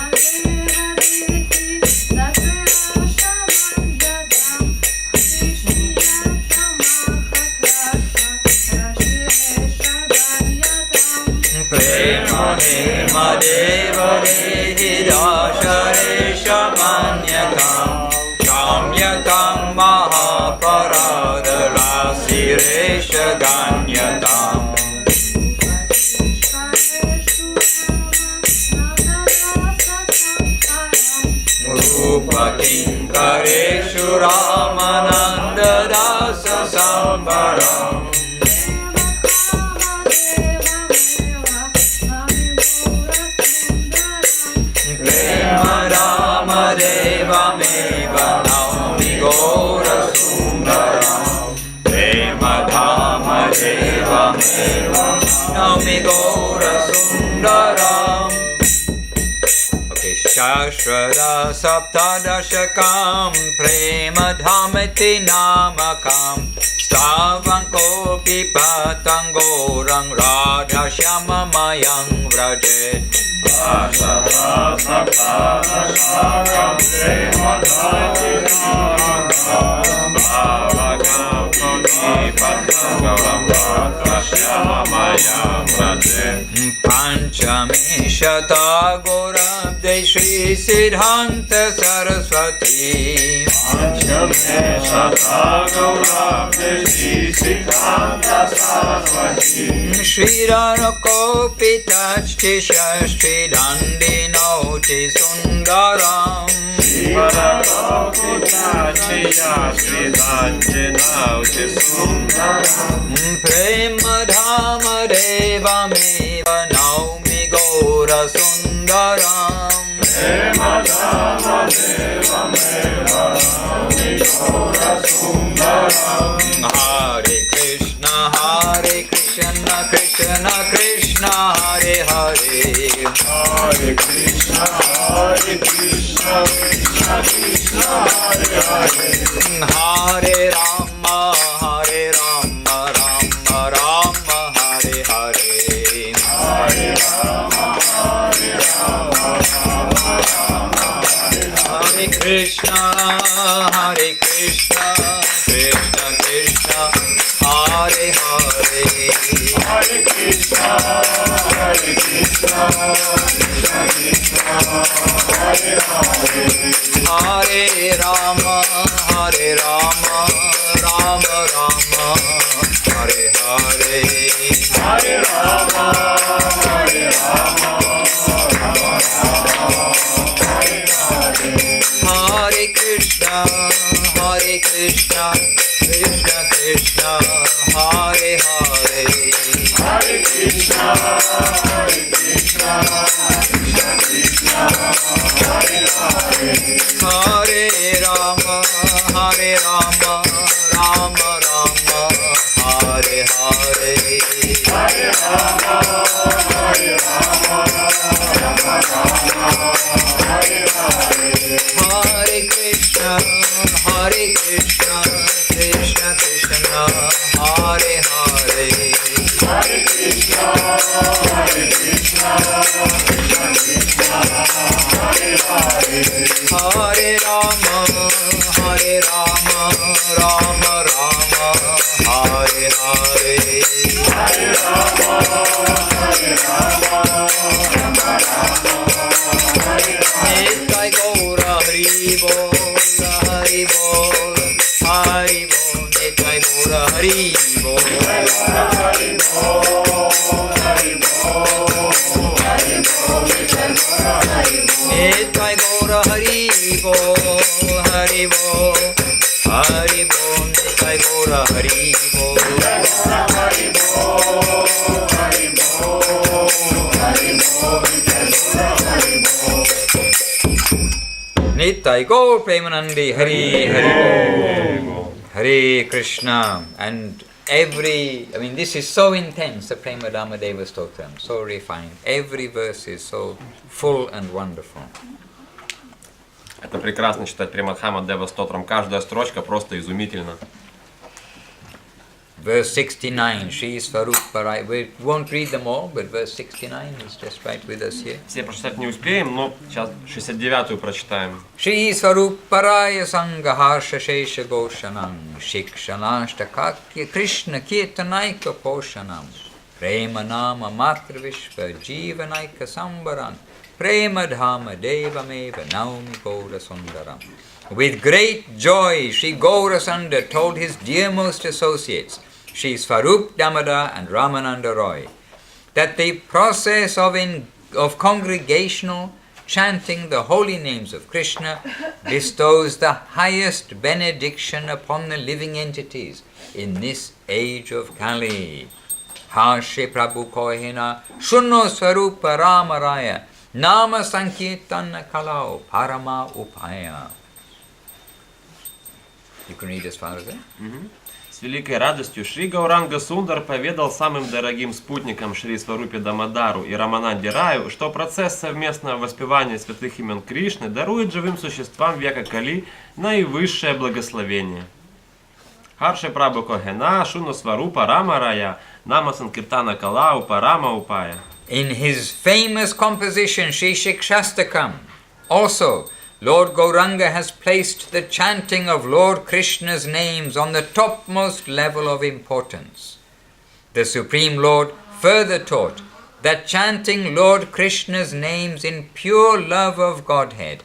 Prema Hema Deva Dehirasharesha Manyatam Shamyatam Mahaparada Lasiresha Ganya Devameva Nami Gaura Sundaram. Okay, Shashrada Saptadashakam Prema Dhamati Namakam Stavanko Pipatango Rang Radha Shyama Mayang Vrajet. Shashrada Saptadashakam Prema Dhamati Namakam Stavanko Pipatango Rang Radha Shyama Mayang Vrajet. Panchami Shata Gorabde Shri Siddhanta Saraswati. Panchami Shata Gorabde Shri Siddhanta Saraswati. Shri Ranakopita Shri Dandinoti Sundaram. Shri Ranakopita Shri Dandinoti Sundaram. Prema Dhama Deva Meva Naumi Gaura Sundaram. Prema Dhama Deva Meva Naumi Gaura Sundaram. Hare Krishna Krishna Krishna Hare Hare. Hare Krishna Krishna Krishna Hare Hare. Hare Rama Rama Rama Hare Hare. Hare Rama Hare Krishna Krishna Krishna Hare Hare. Hare Krishna Krishna Krishna Hare Hare. Hare Rama Rama Rama Hare Hare. Hare Rama Hare Krishna Krishna Krishna Hare Hare. Hare Krishna Krishna Krishna Hare Hare. Hare Rama Rama Rama Hare Hare. Hare Rama Hare Hare Krishna Krishna Krishna Hare Hare. Hare Krishna Krishna Krishna Hare Hare. Hare Rama Rama Rama Hare Hare. Hare Rama Hare Nitai Gaura Hari Bol Hari Bol Hari Bol. Nitai Gaura Hari Bol Hari Bol Hari Bol Hari Bol Nitai Gaura Hari Bol Hari Bol Hari Bol. Nitai Gaura Hari Bol Hari Bol Hari Bol Hari Bol Nitai Gaur Premanandi Hari Hari Bol. Hare Krishna. And this is so intense, the Prema Dhamma Deva Stotram, so refined. Every verse is so full and wonderful. Это прекрасно читать Премадхама Дева Стотрам. Каждая строчка просто изумительна. Verse 69, Shri Svaruparai. We won't read them all, but verse 69 is just right with us here. Все прочитать не успеем, но сейчас 69-ю прочитаем. Shri Svaruparaya Sangaharsha Shesha Goshanam Shikshanashtakakya Krishna Kirtanaika Poshanam Prema Nama Matra Vishva Jivanaika Sambaran Prema Dhama Devameva Naumi Gaura Sundaram. With great joy, Sri Gaurasunda told his dearmost associates, Sri Swarup Damodar and Ramananda Roy, that the process of congregational chanting the holy names of Krishna bestows the highest benediction upon the living entities in this age of Kali. Hashe Prabhu Kohena Shunno Swarupa Ramaraya Nama Sankirtana Kalao Parama Upaya. You can read as far as that. С великой радостью Шри Гауранга Сундар поведал самым дорогим спутникам Шри Сварупе Дамадару и Рамананде Раю, что процесс совместного воспевания святых имен Кришны дарует живым существам века Кали наивысшее благословение. Харше Прабhu Когена Шуно Сварупа Рама Рая Нама Санкиртана Кала Упарама Упая. In his famous composition Shri Shikshastakam, also Lord Gauranga has placed the chanting of Lord Krishna's names on the topmost level of importance. The Supreme Lord further taught that chanting Lord Krishna's names in pure love of Godhead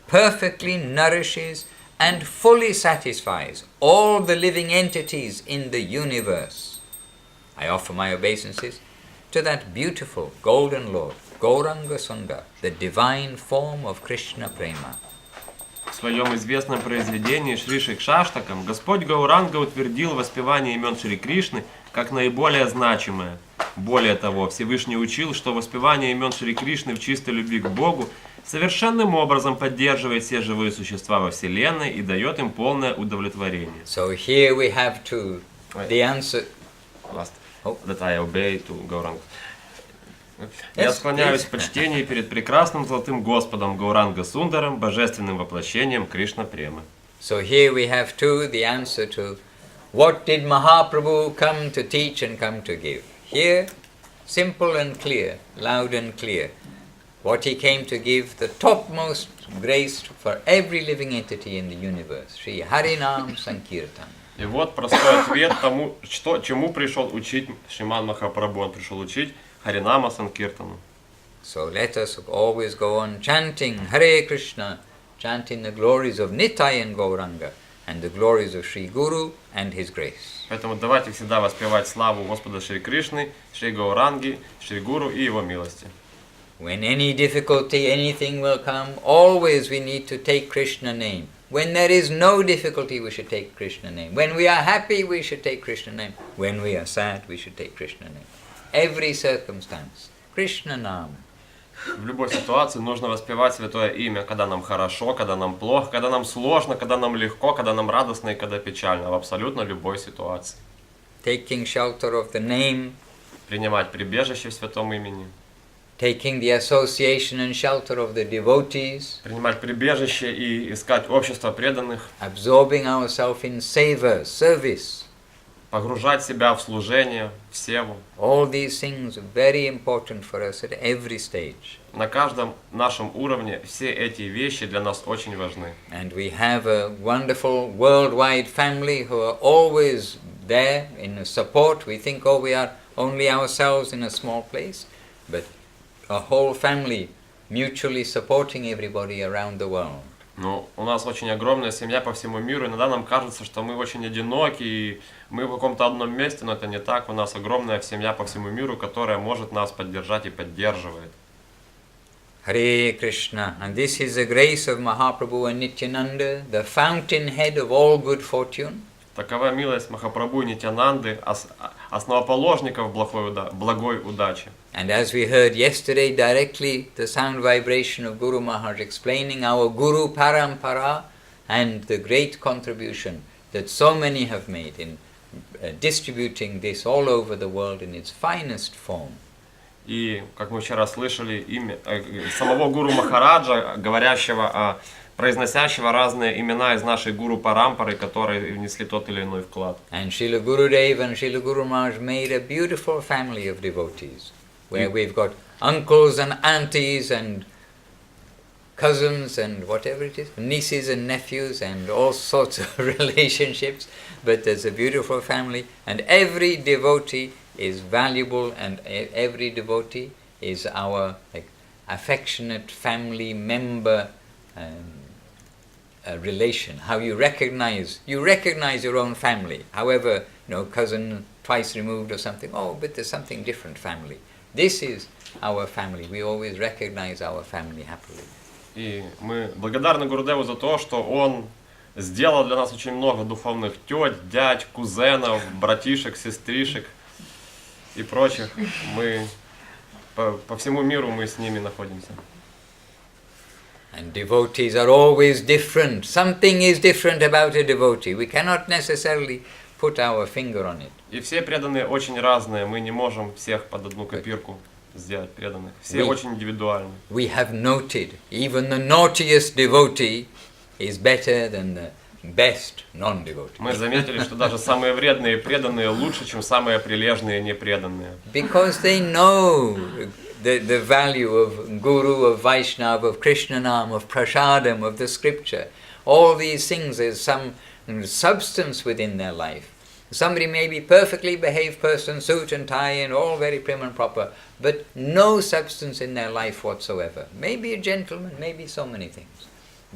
perfectly nourishes and fully satisfies all the living entities in the universe. I offer my obeisances to that beautiful golden Lord, Gauranga Sundar, the divine form of Krishna Prema. В своем известном произведении Шри Шикшаштакам Господь Гауранга утвердил воспевание имен Шри Кришны как наиболее значимое. Более того, Всевышний учил, что воспевание имен Шри Кришны в чистой любви к Богу совершенным образом поддерживает все живые существа во Вселенной и дает им полное удовлетворение. So here we have the answer. Last. That I obey to Gauranga. Я склоняюсь в почтении перед прекрасным золотым Господом Гауранга Сундаром, божественным воплощением Кришна Премы. So here we have the answer to what did Mahaprabhu come to teach and come to give. Here, simple and clear, loud and clear. What he came to give, the topmost grace for every living entity in the universe. Shri Harinam Sankirtan. И вот простой ответ тому, чему пришел учить Шримад Махапрабху. Он пришел учить Харинама Санкиртану. So let us always go on chanting Hare Krishna, chanting the glories of Nitai and Gauranga, and the glories of Shri Guru and His grace. Поэтому давайте всегда воспевать славу Господа Шри Кришны, Шри Гауранги, Шри Гуру и Его милости. When any difficulty, anything will come, always we need to take Krishna name. When there is no difficulty, we should take Krishna name. When we are happy, we should take Krishna name. When we are sad, we should take Krishna name. Every circumstance, Krishna Nam. В любой ситуации нужно воспевать святое имя, когда нам хорошо, когда нам плохо, когда нам сложно, когда нам легко, когда нам радостно и когда печально, в абсолютно любой ситуации. Taking shelter of the name. Принимать прибежище в святом имени. Taking the association and shelter of the devotees. Принимать прибежище и искать общество преданных. Absorbing ourselves in seva, service. Погружать себя в служение, в севу. All these things are very important for us at every stage. На каждом нашем уровне все эти вещи для нас очень важны. And we have a wonderful worldwide family who are always there in support. We think, oh, we are only ourselves in a small place, but a whole family mutually supporting everybody around the world. Ну, у нас очень огромная семья по всему миру. Иногда нам кажется, что мы очень одиноки, и мы в каком-то одном месте, но это не так. У нас огромная семья по всему миру, которая может нас поддержать и поддерживает. Hare Krishna. And this is the grace of Mahaprabhu and Nityananda, the fountainhead of all good fortune. Такова милость Махапрабху и Нитянанды, основоположников благой удачи. And as we heard yesterday directly, the sound vibration of Guru Maharaj explaining our Guru Parampara and the great contribution that so many have made in distributing this all over the world in its finest form. И, как мы вчера слышали, имя самого Гуру Махараджа, произносящего разные имена из нашей Гуру Парампары, которые внесли тот или иной вклад. And Srila Gurudev and Srila Guru Maharaj made a beautiful family of devotees, where we've got uncles and aunties and cousins and whatever it is, nieces and nephews and all sorts of relationships, but there's a beautiful family, and every devotee is valuable, and every devotee is our affectionate family member relation. How you recognize your own family, however, cousin twice removed or something, but there's something different family. This is our family. We always recognize our family happily. И мы благодарны Гурудеву за то, что он сделал для нас очень много духовных тёть, дядь, кузенов, братишек, сестришек и прочих. Мы по всему миру мы с ними находимся. And devotees are always different. Something is different about a devotee. We cannot necessarily put our finger on it. И все преданные очень разные, мы не можем всех под одну копирку сделать преданных. Все очень индивидуальны. We have noted, even the naughtiest devotee is better than the best non-devotee. Мы заметили, что даже самые вредные преданные лучше, чем самые прилежные непреданные. Because they know the value of Guru, of Vaishnava, of Krishnanam, of Prasadam, of the scripture. All these things, there's some substance within their life. Somebody may be perfectly behaved person, suit and tie and all very prim and proper, but no substance in their life whatsoever. Maybe a gentleman, maybe so many things.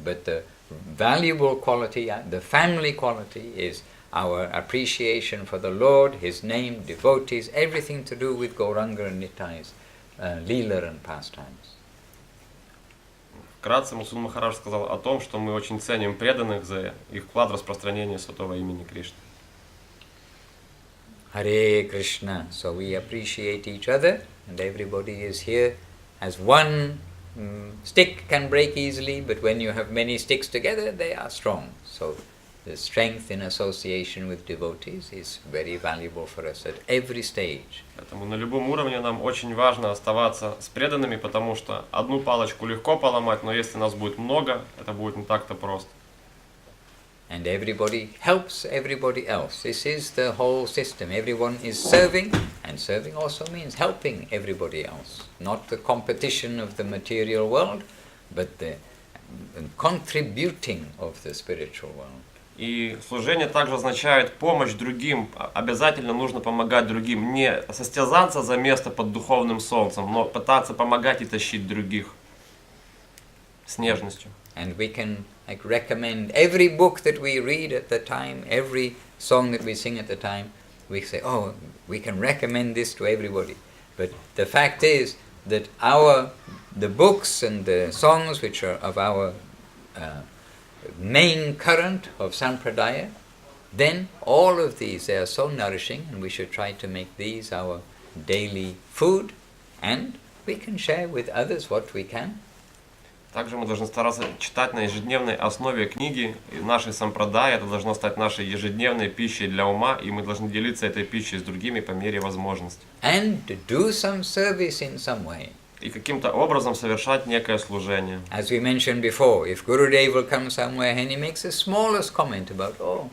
But the valuable quality, the family quality is our appreciation for the Lord, His name, devotees, everything to do with Gauranga and Nitai's Leela and pastimes. Вкратце Махарадж Махарадж сказал о том, что мы очень ценим преданных за их вклад в распространение святого имени Кришны. Hare Krishna. So we appreciate each other, and everybody is here as one. Stick can break easily, but when you have many sticks together, they are strong. So the strength in association with devotees is very valuable for us at every stage. Поэтому на любом уровне нам очень важно оставаться с преданными, потому что одну палочку легко поломать, но если нас будет много, это будет не так-то просто. And everybody helps everybody else. This is the whole system. Everyone is serving, and serving also means helping everybody else. Not the competition of the material world, but the contributing of the spiritual world. И служение также означает помощь другим. Обязательно нужно помогать другим. Не состязаться за место под духовным солнцем, но пытаться помогать и тащить других с нежностью. And we can recommend every book that we read at the time, every song that we sing at the time. We say, oh, we can recommend this to everybody. But the fact is that the books and the songs which are of our main current of Sampradaya, then all of these, they are so nourishing, and we should try to make these our daily food, and we can share with others what we can. Также мы должны стараться читать на ежедневной основе книги нашей сампрадаи. Это должно стать нашей ежедневной пищей для ума, и мы должны делиться этой пищей с другими по мере возможности. And do some service in some way. И каким-то образом совершать некое служение. As we mentioned before, if Gurudev will come somewhere and he makes the smallest comment about, oh,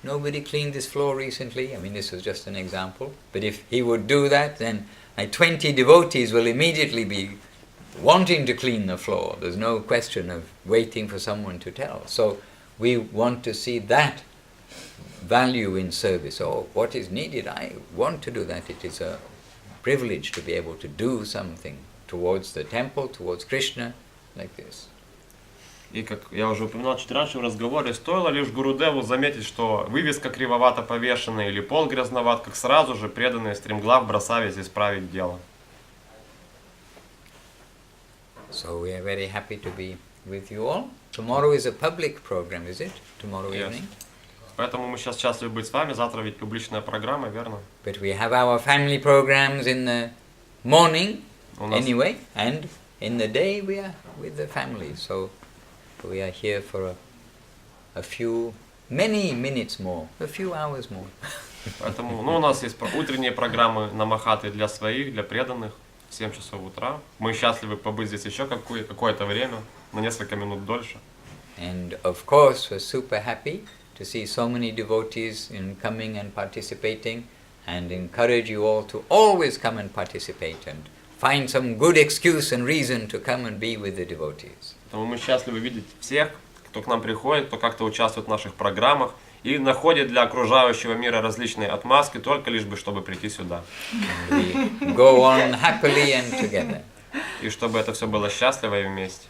nobody cleaned this floor recently. I mean, this was just an example. But if he would do that, then 20 devotees will immediately be wanting to clean the floor. There's no question of waiting for someone to tell. So we want to see that value in service. Oh, what is needed? I want to do that. It is a privilege to be able to do something towards the temple, towards Krishna, like this. И как я уже упоминал чуть раньше в разговоре, стоило лишь Гурудеву заметить, что вывеска кривовато повешена или пол грязноват, как сразу же преданные стремглав бросались исправить дело. So we are very happy to be with you all. Tomorrow is a public program, is it? Tomorrow evening? Поэтому мы сейчас счастливы быть с вами. Завтра ведь публичная программа, верно? But we have our family programs in the morning anyway, and in the day we are with the family. So we are here for many minutes more, a few hours more. Поэтому, у нас есть утренние программы Нама-хатты для своих, для преданных. 7 часов утра. Мы счастливы побыть здесь еще какое-то время, на несколько минут дольше. And of course, we're super happy to see so many devotees coming and participating, and encourage you all to always come and participate and find some good excuse and reason to come and be with the devotees. Поэтому мы счастливы видеть всех, кто к нам приходит, кто как-то участвует в наших программах и находит для окружающего мира различные отмазки, только лишь бы, чтобы прийти сюда. We go on happily and together. И чтобы это все было счастливо и вместе.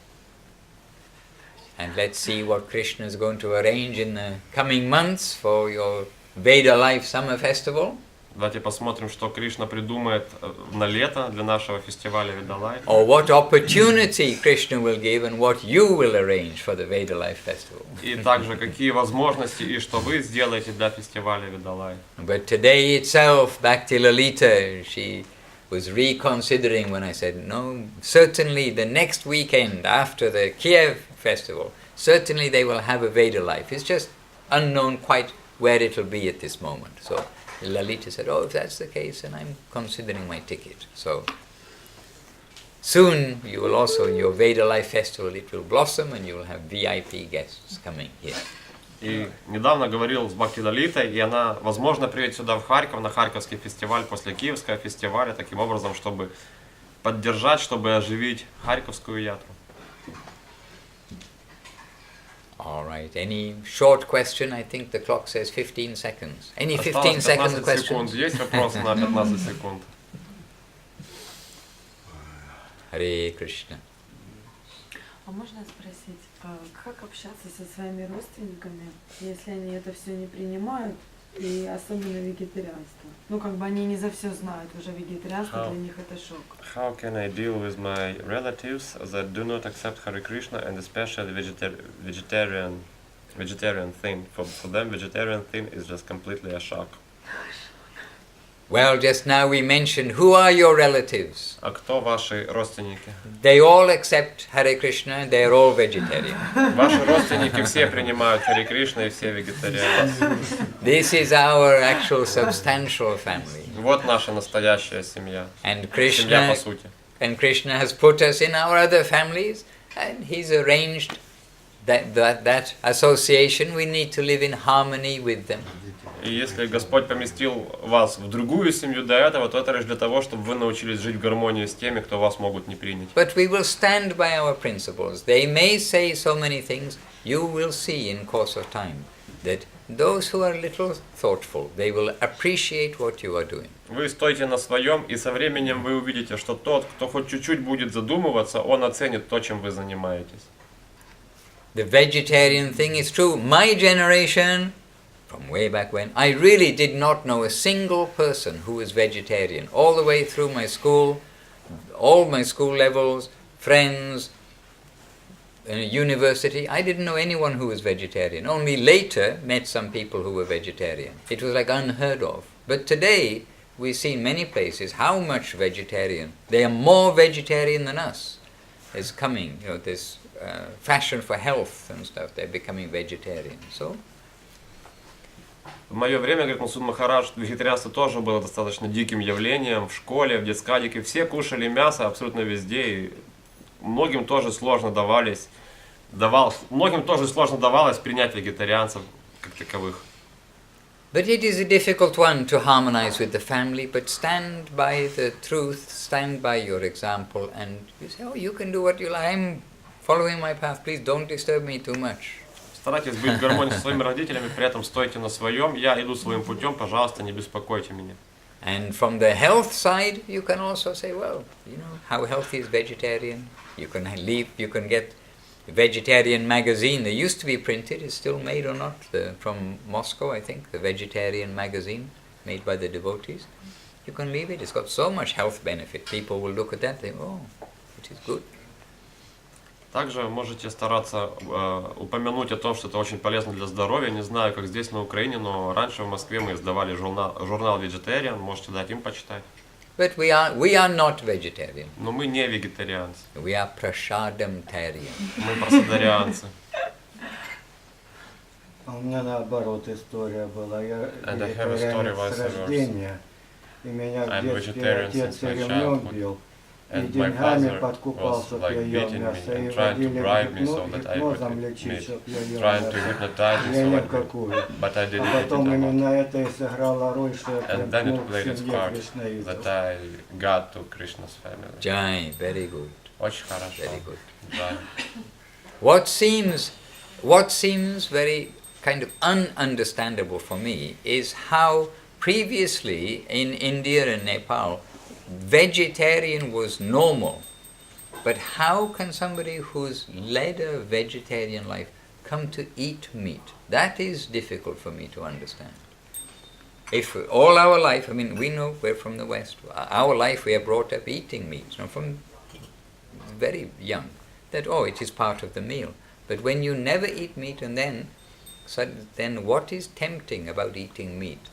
And let's see what Krishna is going to arrange in the coming months for your Veda Life Summer Festival. Давайте посмотрим, что Кришна придумает на лето для нашего фестиваля Ведалай. Or what opportunity Krishna will give and what you will arrange for the Veda Life Festival. И также какие возможности и что вы сделаете для фестиваля Ведалай. But today itself, Bhakti Lalita, she was reconsidering when I said, no, certainly the next weekend after the Kiev festival, certainly they will have a Veda Life. It's just unknown quite where it will be at this moment. So Lalita said, oh, if that's the case, then I'm considering my ticket. So soon you will also, in your Veda Life Festival, it will blossom and you will have VIP guests coming here. И недавно говорил с Бхакти Лалитой, и она, возможно, приедет сюда в Харьков, на Харьковский фестиваль, после Киевского фестиваля, таким образом, чтобы поддержать, чтобы оживить Харьковскую ятру. All right. Any short question? I think the clock says 15 seconds. Any 15 second questions? Есть вопросы на 15 секунд? Харе Кришна. А можно спросить, как общаться со своими родственниками, если они это все не принимают, и особенно вегетарианство? Ну, как бы они не за все знают, уже вегетарианство для них это шок. How can I deal with my relatives that do not accept Hare Krishna and especially vegetarian thing? For them, vegetarian thing is just completely a shock. Well, just now we mentioned, who are your relatives? А кто ваши родственники? They all accept Hare Krishna, they are all vegetarian. Ваши родственники все принимают Харе Кришна и все вегетарианцы. This is our actual substantial family. Вот наша настоящая семья. And Семья по сути. And Krishna has put us in our other families, and He's arranged that association. We need to live in harmony with them. И если Господь поместил вас в другую семью до этого, то это лишь для того, чтобы вы научились жить в гармонии с теми, кто вас могут не принять. But we will stand by our principles. They may say so many things. You will see in course of time that those who are a little thoughtful, they will appreciate what you are doing. Вы стойте на своем, и со временем вы увидите, что тот, кто хоть чуть-чуть будет задумываться, он оценит то, чем вы занимаетесь. The vegetarian thing is true. My generation, from way back when, I really did not know a single person who was vegetarian. All the way through my school, all my school levels, friends, university, I didn't know anyone who was vegetarian. Only later met some people who were vegetarian. It was like unheard of. But today, we see in many places how much vegetarian. They are more vegetarian than us. Is coming, this fashion for health and stuff. They're becoming vegetarian. So. В мое время, говорит Махарадж Махарадж, вегетарианство тоже было достаточно диким явлением в школе, в детсадике. Все кушали мясо абсолютно везде, и многим тоже сложно давалось принять вегетарианцев как таковых. But it is a difficult one to harmonize with the family, but stand by the truth, stand by your example, and you say, oh, you can do what you like, I'm following my path, please don't disturb me too much. Старайтесь быть в гармонии со своими родителями, при этом стойте на своем. Я иду своим путем, пожалуйста, не беспокойте меня. And from the health side, you can also say, well, how healthy is vegetarian? You can get a vegetarian magazine. They used to be printed, it's still made or not, from Moscow, I think, the vegetarian magazine made by the devotees. You can leave it, it's got so much health benefit. People will look at that and think, oh, it is good. Также можете стараться упомянуть о том, что это очень полезно для здоровья. Не знаю, как здесь на Украине, но раньше в Москве мы издавали журнал Vegetarian, можете дать им почитать. But we are not vegetarian. Но мы не вегетарианцы. We are prasadamtarian. Мы прасадарианцы. А у меня наоборот история была. Я вегетарианец с рождения, и меня в детстве отец ремнем бил. И деньгами подкупал, чтоб я ел мясо, и водили гипнозом лечить, чтоб я ел мясо. Я ни в какую. А потом именно это и сыграло роль, что я примкнул к семье кришнаитов. Jai, very good. Очень хорошо. Very good. What seems very kind of ununderstandable for me is how previously in India and Nepal, vegetarian was normal, but how can somebody who's led a vegetarian life come to eat meat? That is difficult for me to understand. If all our life, we know we're from the West, our life we are brought up eating meat, from very young, that it is part of the meal. But when you never eat meat and then what is tempting about eating meat?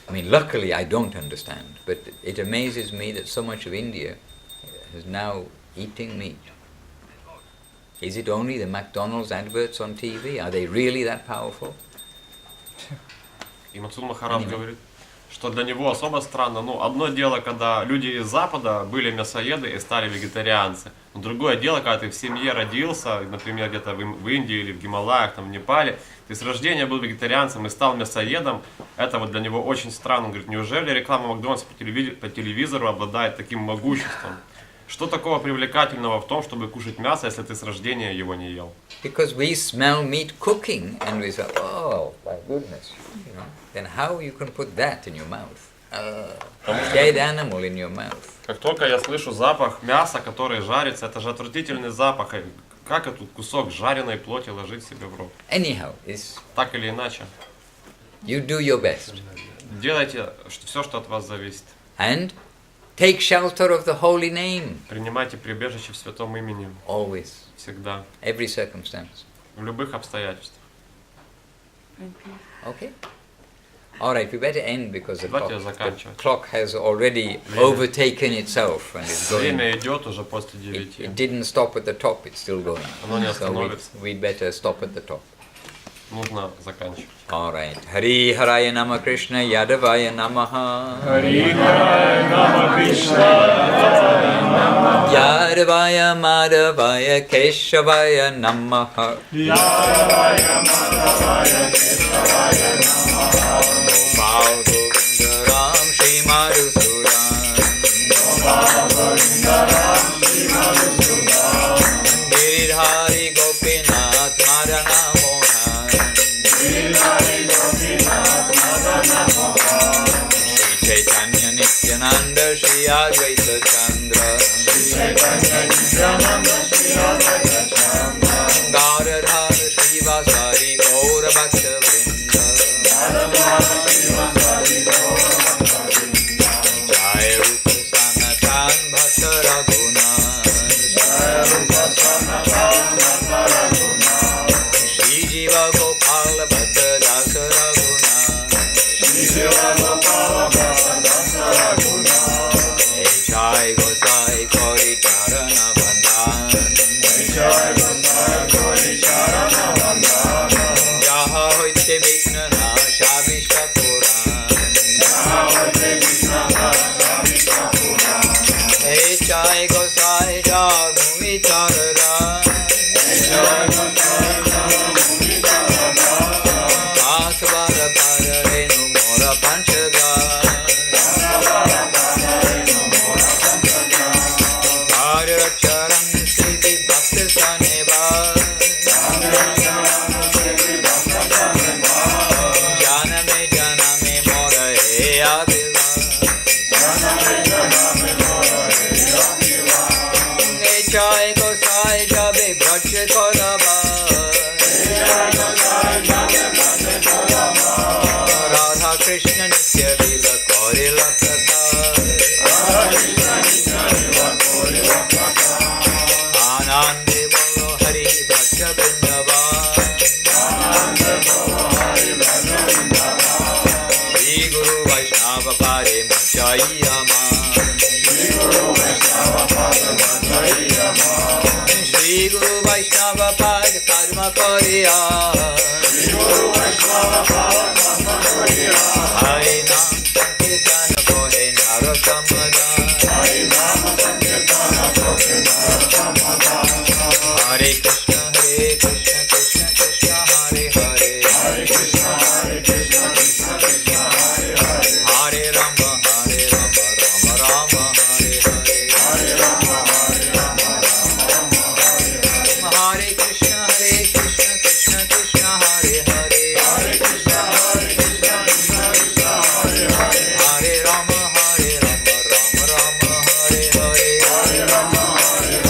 Luckily I don't understand, but it amazes me that so much of India is now eating meat. Is it only the McDonald's adverts on TV? Are they really that powerful? И Махарадж говорит, что для него особо странно. Ну, одно дело, когда люди из Запада были мясоеды и стали вегетарианцы. Но другое дело, когда ты в семье родился, например, где-то в Индии или в Гималаях, там, в Непале, ты с рождения был вегетарианцем и стал мясоедом. Это вот для него очень странно. Он говорит, неужели реклама Макдональдса по телевизору обладает таким могуществом? Что такого привлекательного в том, чтобы кушать мясо, если ты с рождения его не ел? Because we smell meat cooking and we say, oh, my goodness, you know. Then how you can put that in your mouth? Dead animal in your mouth. Как только я слышу запах мяса, который жарится, это же отвратительный запах. Как этот кусок жареной плоти ложить себе в рот? Anyhow, так или иначе. You do your best. Делайте все, что от вас зависит. And take shelter of the holy name. Принимайте прибежище в святом имени. Always. Всегда. Every circumstance. В любых обстоятельствах. Okay. All right, we better end because the clock has already Время. overtaken itself and it's going. Время идет уже после 9. It didn't stop at the top; it's still going. Оно не So остановится. we'd better stop at the top. Нужно заканчивать. All right. Hari Haraya Nama Krishna Yadavaya Namaha. Hari Haraya Nama Krishna Yadavaya Madhavaya Keshavaya Namaha. Yadavaya Madhavaya Keshavaya Namaha. Gopal Govinda Ram Shri Madhusudanom. Gopal Govinda Ram Shri Madhusudanom. Giridhari Gopinath Madana Mohan. Giridhari Gopinath Madana Mohan. Shri Chaitanya Nityananda Shri Advaita Chandra. Shri Chaitanya Nityananda Shri Advaita Chandra. Gadadhara Shri Vasari Gaura Bhakta Vrinda. Gadadhara Shri Vasari Gaura Bhakta Vrinda. Jai Rupa Sanatan Bhakta Raghunath. Jai Rupa Sanatan Bhakta Raghunath. Shri Jiva Gopala Bhakta Dasa Raghunath. Shri Jiva Gopala Bhakta Dasa Raghunath. Jai Gosai Kori Charana Bandhan. Jai Gosai Kori Charana Bandhan. Jaha Hoite Vigna Nasha Vishwa Puran. Jaha Hoite Vigna Nasha Vishwa Puran. Jai Gosai Dharmui Charada. Jai Gosai Dharmui Charada. Asvara Pararenu Mora Panchaga. Charan Siddhi Bhakti Saneva. Janame Janame Mora He Avila. Jai Gosai Jabe Braj Kodaba. Radha Krishna Nitya Lila Korila Kata. Anande Bolo Hari Bhaja Vrindavan. Shri Guru Vaishnava Pare Machayama. Shri Guru Vaishnava Pare Karma Koriya. Hari Nam Sankirtan Kohe Narottamadan. Hare Krishna Krishna Krishna Hare Hare. Hare Krishna Krishna Hare Hare. Hare Rama Rama Rama Hare Hare. Hare Rama Rama Hare Krishna Krishna Krishna Hare Hare. Hare Krishna Krishna Hare Hare. Hare Rama Rama Rama Hare Hare. Hare Rama Hare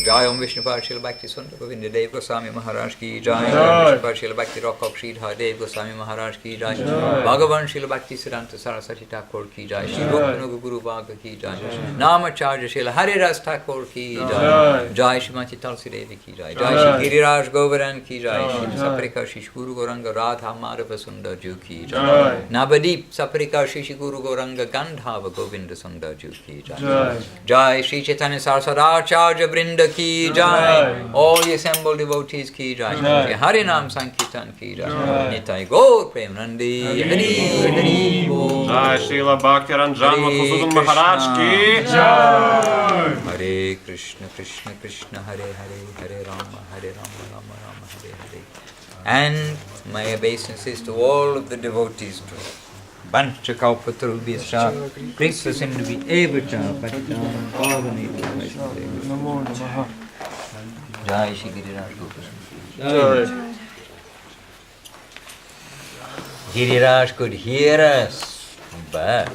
Jai Om Vishnu Parshila Bhakti Sundar Govinda Dev Goswami Maharaj ki Jai. Om Vishnu Parshila Bhakti Rock Sridhar Dev Goswami Maharaj ki Jai. Bhagavan Srila Bhakti Siddhanta Saraswati Thakur ki Jai. Shri Bhakti Guru Bhaga ki Jai. Namacharya Srila Hari Ras Thakur ki Jai. Jai Shrimati Tulsi Devi ki Jai. Jai Shri Giriraj Govardhan ki Jai. Shri Saprika Shri Guru Gauranga Radha Madhava Sundar Ju ki Jai. Navadip Saprika Shri Guru Gauranga Gandhava Govinda Sundar Ju ki Jai. Jai Shri Chaitanya Saraswati Acharya Vrinda ki Jai. All the assembled devotees ki Jai. Shri Harinam Sankirtan ki Jai. Nitai Gaur Premanandi Hari Hari Bol. Jai Srila Bhakti Ranjan Mudhusudan Maharaj ki Jai. Hare Krishna Krishna Krishna Hare Hare Hare Rama Hare Rama Rama Rama Hare Hare. And my obeisances to all of the devotees too. Bancha Kalpatarubhyascha Kripa Sindhu Evacha Patitam Pavanita Namo Namaha. Jai Shri Giriraj Gopasundar. Giriraj could hear us, but